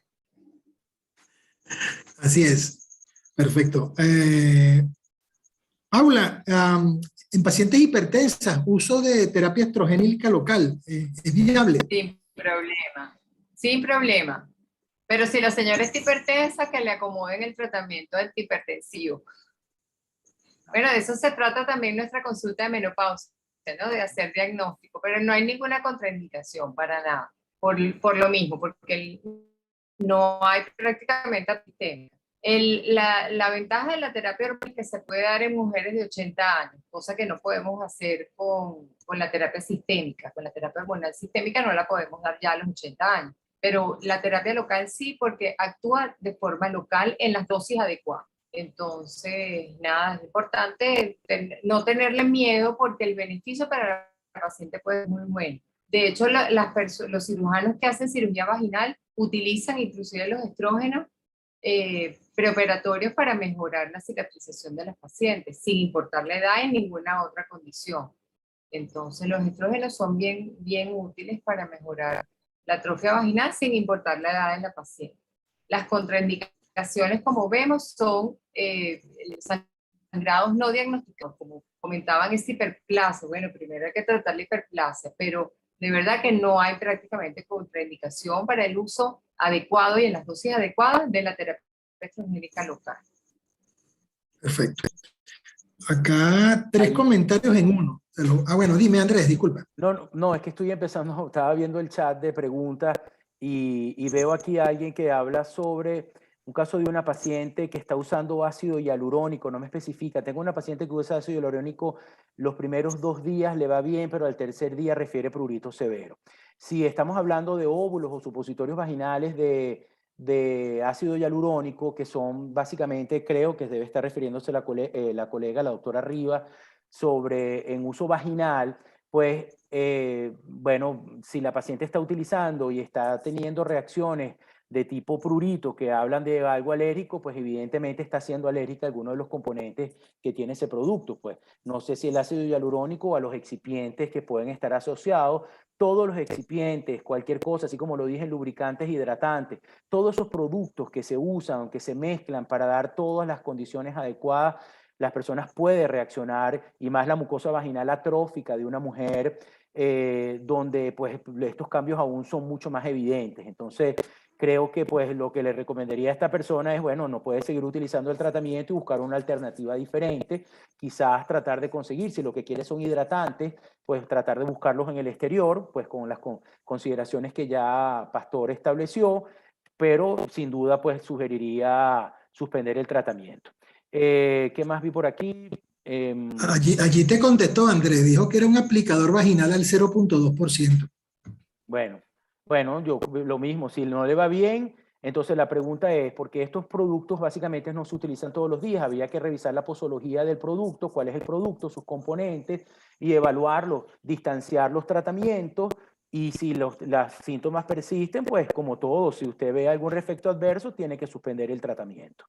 Así es. Perfecto. Paula, en pacientes hipertensas, uso de terapia estrogénica local, ¿es viable? Sin problema. Sin problema. Pero si la señora está hipertensa, que le acomoden el tratamiento antihipertensivo. Bueno, de eso se trata también nuestra consulta de menopausia, ¿no? De hacer diagnóstico, pero no hay ninguna contraindicación para nada, por lo mismo, porque no hay prácticamente asistencia. La ventaja de la terapia hormonal es que se puede dar en mujeres de 80 años, cosa que no podemos hacer con la terapia sistémica. Con la terapia hormonal sistémica no la podemos dar ya a los 80 años, pero la terapia local sí, porque actúa de forma local en las dosis adecuadas. Entonces, nada, es importante no tenerle miedo porque el beneficio para la paciente puede ser muy bueno. De hecho, los cirujanos que hacen cirugía vaginal utilizan inclusive los estrógenos preoperatorios para mejorar la cicatrización de las pacientes, sin importar la edad y ninguna otra condición. Entonces, los estrógenos son bien útiles para mejorar la atrofia vaginal sin importar la edad de la paciente. Las contraindicaciones, como vemos, son sangrados no diagnosticados, como comentaban, es hiperplasia. Bueno, primero hay que tratar la hiperplasia, pero de verdad que no hay prácticamente contraindicación para el uso adecuado y en las dosis adecuadas de la terapia estrogénica local. Perfecto. Acá 3 comentarios en uno. Bueno, dime Andrés, disculpa. No, es que estoy empezando, estaba viendo el chat de preguntas y veo aquí a alguien que habla sobre un caso de una paciente que está usando ácido hialurónico, no me especifica. Tengo una paciente que usa ácido hialurónico los primeros 2 días, le va bien, pero al tercer día refiere prurito severo. Si estamos hablando de óvulos o supositorios vaginales de ácido hialurónico, que son básicamente, creo que debe estar refiriéndose la colega, la doctora Riva, sobre en uso vaginal, pues, bueno, si la paciente está utilizando y está teniendo reacciones de tipo prurito que hablan de algo alérgico, pues evidentemente está siendo alérgica a alguno de los componentes que tiene ese producto. Pues no sé si el ácido hialurónico o a los excipientes que pueden estar asociados. Todos los excipientes, cualquier cosa, así como lo dije, lubricantes, hidratantes, todos esos productos que se usan, que se mezclan para dar todas las condiciones adecuadas, las personas pueden reaccionar, y más la mucosa vaginal atrófica de una mujer, donde pues estos cambios aún son mucho más evidentes. Entonces, creo que pues lo que le recomendaría a esta persona es, bueno, no puede seguir utilizando el tratamiento y buscar una alternativa diferente, quizás tratar de conseguir, si lo que quiere son hidratantes, pues tratar de buscarlos en el exterior, pues con las consideraciones que ya Pastor estableció, pero sin duda pues sugeriría suspender el tratamiento. ¿Qué más vi por aquí? Allí te contestó Andrés, dijo que era un aplicador vaginal al 0.2%. Bueno, yo lo mismo, si no le va bien, entonces la pregunta es, porque estos productos básicamente no se utilizan todos los días, había que revisar la posología del producto, cuál es el producto, sus componentes, y evaluarlo, distanciar los tratamientos, y si los síntomas persisten, pues como todo, si usted ve algún efecto adverso, tiene que suspender el tratamiento.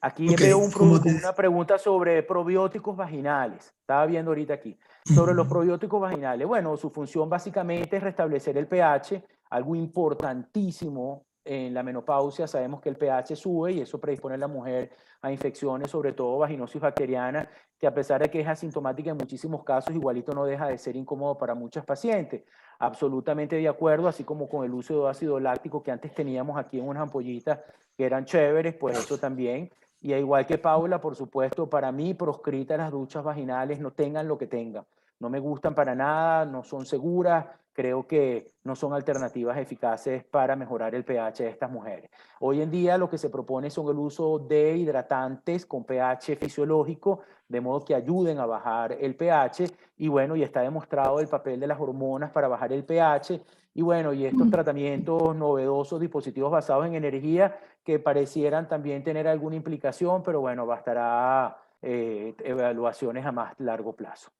Aquí veo una pregunta sobre probióticos vaginales. Estaba viendo ahorita aquí. Sobre los probióticos vaginales. Bueno, su función básicamente es restablecer el pH, algo importantísimo en la menopausia. Sabemos que el pH sube y eso predispone a la mujer a infecciones, sobre todo vaginosis bacteriana, que a pesar de que es asintomática en muchísimos casos, igualito no deja de ser incómodo para muchas pacientes. Absolutamente de acuerdo, así como con el uso de ácido láctico que antes teníamos aquí en unas ampollitas que eran chéveres, pues eso también. Y igual que Paula, por supuesto, para mí proscritas las duchas vaginales, no tengan lo que tengan. No me gustan para nada, no son seguras, creo que no son alternativas eficaces para mejorar el pH de estas mujeres. Hoy en día lo que se propone son el uso de hidratantes con pH fisiológico, de modo que ayuden a bajar el pH, y bueno, y está demostrado el papel de las hormonas para bajar el pH, y bueno, y estos tratamientos novedosos, dispositivos basados en energía, que parecieran también tener alguna implicación, pero bueno, bastará evaluaciones a más largo plazo.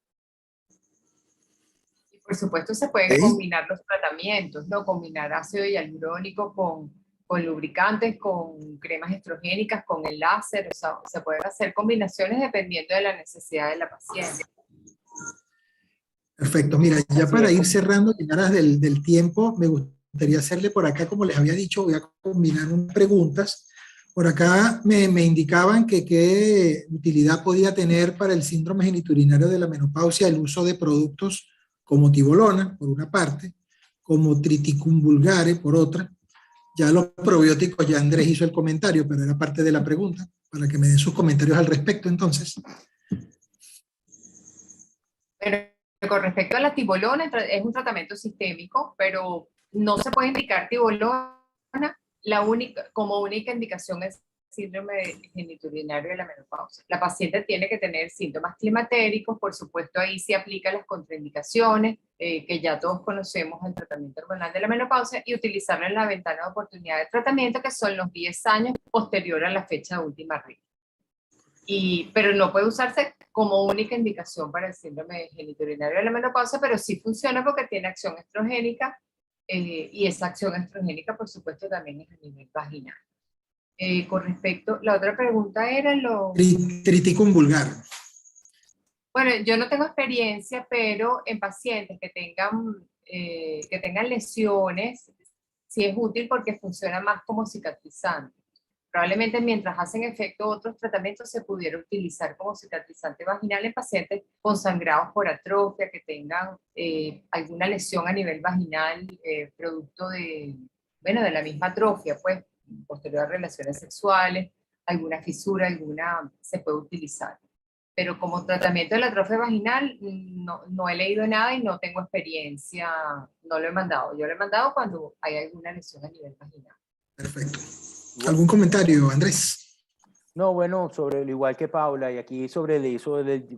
Y por supuesto se pueden combinar los tratamientos, ¿no? Combinar ácido hialurónico con lubricantes, con cremas estrogénicas, con el láser, o sea, se pueden hacer combinaciones dependiendo de la necesidad de la paciente. Perfecto, mira, ya para ir cerrando, en aras del tiempo, me gustaría hacerle por acá, como les había dicho, voy a combinar unas preguntas. Por acá me indicaban que qué utilidad podía tener para el síndrome geniturinario de la menopausia el uso de productos como tibolona, por una parte, como triticum vulgare, por otra. Ya los probióticos, ya Andrés hizo el comentario, pero era parte de la pregunta, para que me den sus comentarios al respecto, entonces. Pero con respecto a la tibolona, es un tratamiento sistémico, pero no se puede indicar tibolona. Como única indicación es síndrome geniturinario de la menopausia. La paciente tiene que tener síntomas climatéricos, por supuesto ahí se aplican las contraindicaciones, que ya todos conocemos el tratamiento hormonal de la menopausia, y utilizarlo en la ventana de oportunidad de tratamiento, que son los 10 años posterior a la fecha de última regla. Pero no puede usarse como única indicación para el síndrome geniturinario de la menopausia, pero sí funciona porque tiene acción estrogénica, y esa acción estrogénica, por supuesto, también es a nivel vaginal. Con respecto, la otra pregunta era lo... Triticum vulgar. Bueno, yo no tengo experiencia, pero en pacientes que tengan lesiones, sí es útil porque funciona más como cicatrizante. Probablemente mientras hacen efecto otros tratamientos se pudiera utilizar como cicatrizante vaginal en pacientes consangrados por atrofia, que tengan alguna lesión a nivel vaginal, producto de la misma atrofia, pues, posterior a relaciones sexuales, alguna fisura, se puede utilizar. Pero como tratamiento de la atrofia vaginal no he leído nada y no tengo experiencia, no lo he mandado. Yo lo he mandado cuando hay alguna lesión a nivel vaginal. Perfecto. ¿Algún comentario, Andrés? No, bueno, sobre lo igual que Paula, y aquí sobre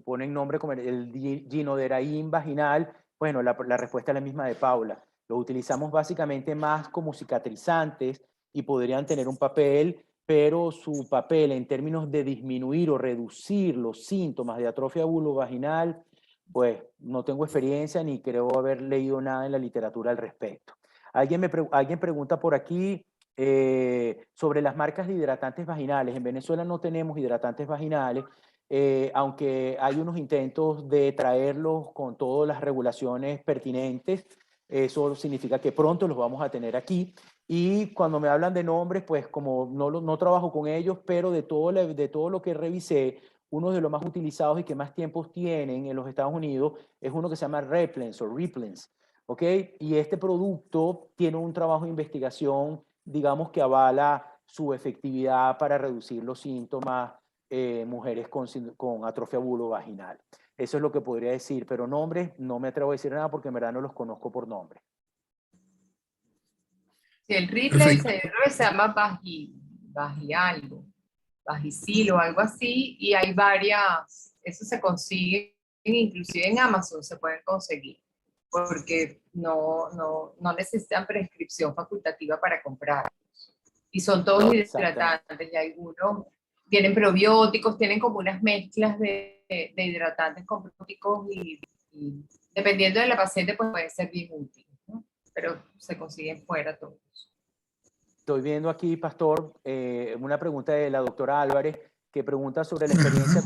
ponen nombre como el ginoderaín vaginal, bueno, la respuesta es la misma de Paula. Lo utilizamos básicamente más como cicatrizantes y podrían tener un papel, pero su papel en términos de disminuir o reducir los síntomas de atrofia vulvovaginal, pues no tengo experiencia ni creo haber leído nada en la literatura al respecto. Alguien pregunta por aquí sobre las marcas de hidratantes vaginales. En Venezuela no tenemos hidratantes vaginales, aunque hay unos intentos de traerlos con todas las regulaciones pertinentes. Eso significa que pronto los vamos a tener aquí. Y cuando me hablan de nombres, pues como no trabajo con ellos, pero de todo lo que revisé, uno de los más utilizados y que más tiempos tienen en los Estados Unidos es uno que se llama Replens o Replens, ¿ok? Y este producto tiene un trabajo de investigación, digamos, que avala su efectividad para reducir los síntomas mujeres con atrofia vulvovaginal. Eso es lo que podría decir, pero nombres no me atrevo a decir nada porque en verdad no los conozco por nombre. Sí, el Replens se llama algo, Vagisil o algo así, y hay varias, eso se consigue, inclusive en Amazon se pueden conseguir, porque no necesitan prescripción facultativa para comprar. Y son todos hidratantes, y algunos tienen probióticos, tienen como unas mezclas de hidratantes con probióticos y dependiendo de la paciente pues puede ser bien útil, ¿no? Pero se consiguen fuera todos. Estoy viendo aquí, Pastor, una pregunta de la doctora Álvarez, que pregunta sobre la experiencia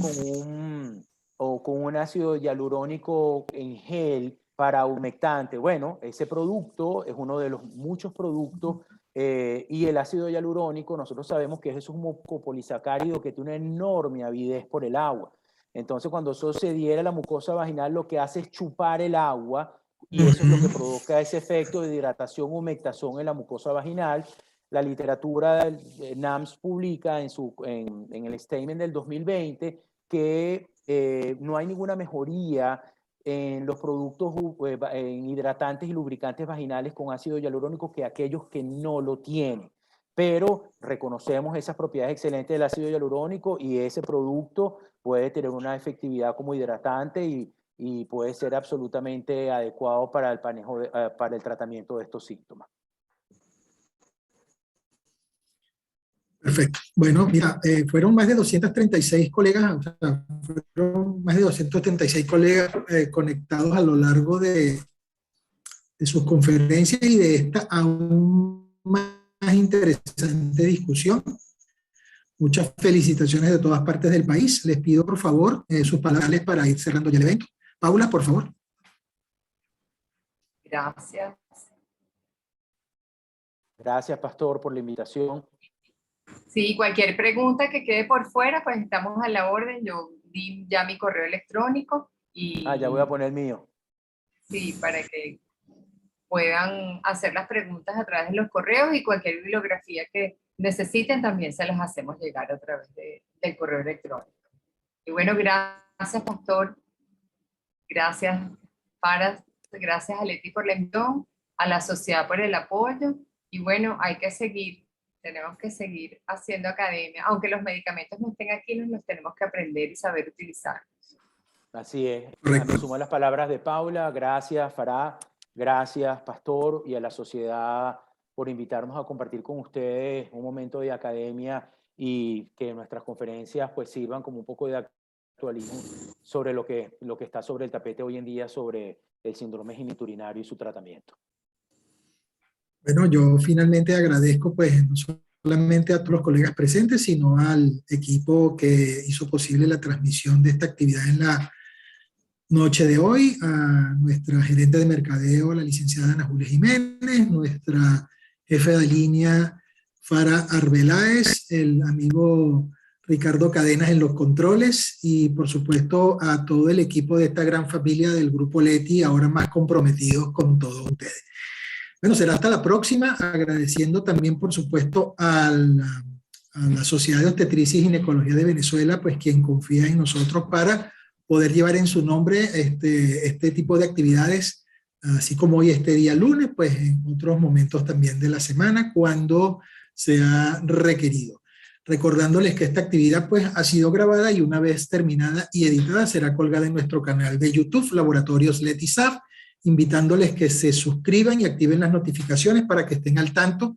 con un ácido hialurónico en gel para humectante. Bueno, ese producto es uno de los muchos productos y el ácido hialurónico, nosotros sabemos que es un mucopolisacárido que tiene una enorme avidez por el agua. Entonces, cuando eso se diera a la mucosa vaginal, lo que hace es chupar el agua y eso es lo que provoca ese efecto de hidratación, humectación en la mucosa vaginal. La literatura NAMS publica en el statement del 2020 que no hay ninguna mejoría en los productos en hidratantes y lubricantes vaginales con ácido hialurónico que aquellos que no lo tienen. Pero reconocemos esas propiedades excelentes del ácido hialurónico y ese producto puede tener una efectividad como hidratante y puede ser absolutamente adecuado para para el tratamiento de estos síntomas. Perfecto. Bueno, mira, fueron más de 236 colegas, o sea, fueron más de 236 colegas conectados a lo largo de sus conferencias y de esta aún más interesante discusión. Muchas felicitaciones de todas partes del país. Les pido, por favor, sus palabras para ir cerrando ya el evento. Paula, por favor. Gracias. Gracias, Pastor, por la invitación. Sí, cualquier pregunta que quede por fuera, pues estamos a la orden. Yo di ya mi correo electrónico y... ya voy a poner el mío. Sí, para que puedan hacer las preguntas a través de los correos y cualquier bibliografía que necesiten también se las hacemos llegar a través del correo electrónico. Y bueno, gracias, Pastor. Gracias, Faras. Gracias a Leti por la invitación, a la sociedad por el apoyo. Y bueno, hay que seguir. Tenemos que seguir haciendo academia. Aunque los medicamentos no estén aquí, nos los tenemos que aprender y saber utilizar. Así es. Me sumo a las palabras de Paula. Gracias, Farah. Gracias, Pastor, y a la sociedad por invitarnos a compartir con ustedes un momento de academia y que nuestras conferencias pues sirvan como un poco de actualismo sobre lo que está sobre el tapete hoy en día sobre el síndrome genitourinario y su tratamiento. Bueno, yo finalmente agradezco pues no solamente a todos los colegas presentes, sino al equipo que hizo posible la transmisión de esta actividad en la noche de hoy, a nuestra gerente de mercadeo, la licenciada Ana Julia Jiménez, nuestra jefe de línea Farah Arbeláez, el amigo Ricardo Cadenas en los controles y por supuesto a todo el equipo de esta gran familia del Grupo Leti, ahora más comprometidos con todos ustedes. Bueno, será hasta la próxima, agradeciendo también, por supuesto, a la Sociedad de Obstetricia y Ginecología de Venezuela, pues quien confía en nosotros para poder llevar en su nombre este tipo de actividades, así como hoy este día lunes, pues en otros momentos también de la semana, cuando sea requerido. Recordándoles que esta actividad pues ha sido grabada y una vez terminada y editada será colgada en nuestro canal de YouTube, Laboratorios Letisaf, invitándoles que se suscriban y activen las notificaciones para que estén al tanto,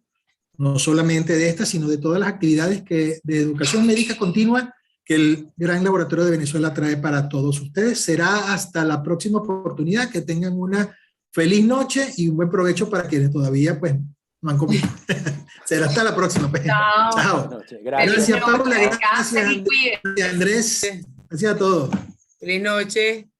no solamente de esta, sino de todas las actividades de educación médica continua que el Gran Laboratorio de Venezuela trae para todos ustedes. Será hasta la próxima oportunidad. Que tengan una Feliz noche y un buen provecho para quienes todavía pues no han comido. Será hasta la próxima. Pues. Chao. Chao. Buenas noches. Gracias. Gracias, Paula. Descansen y Gracias, cuídense. Andrés. Gracias a todos. Feliz noche.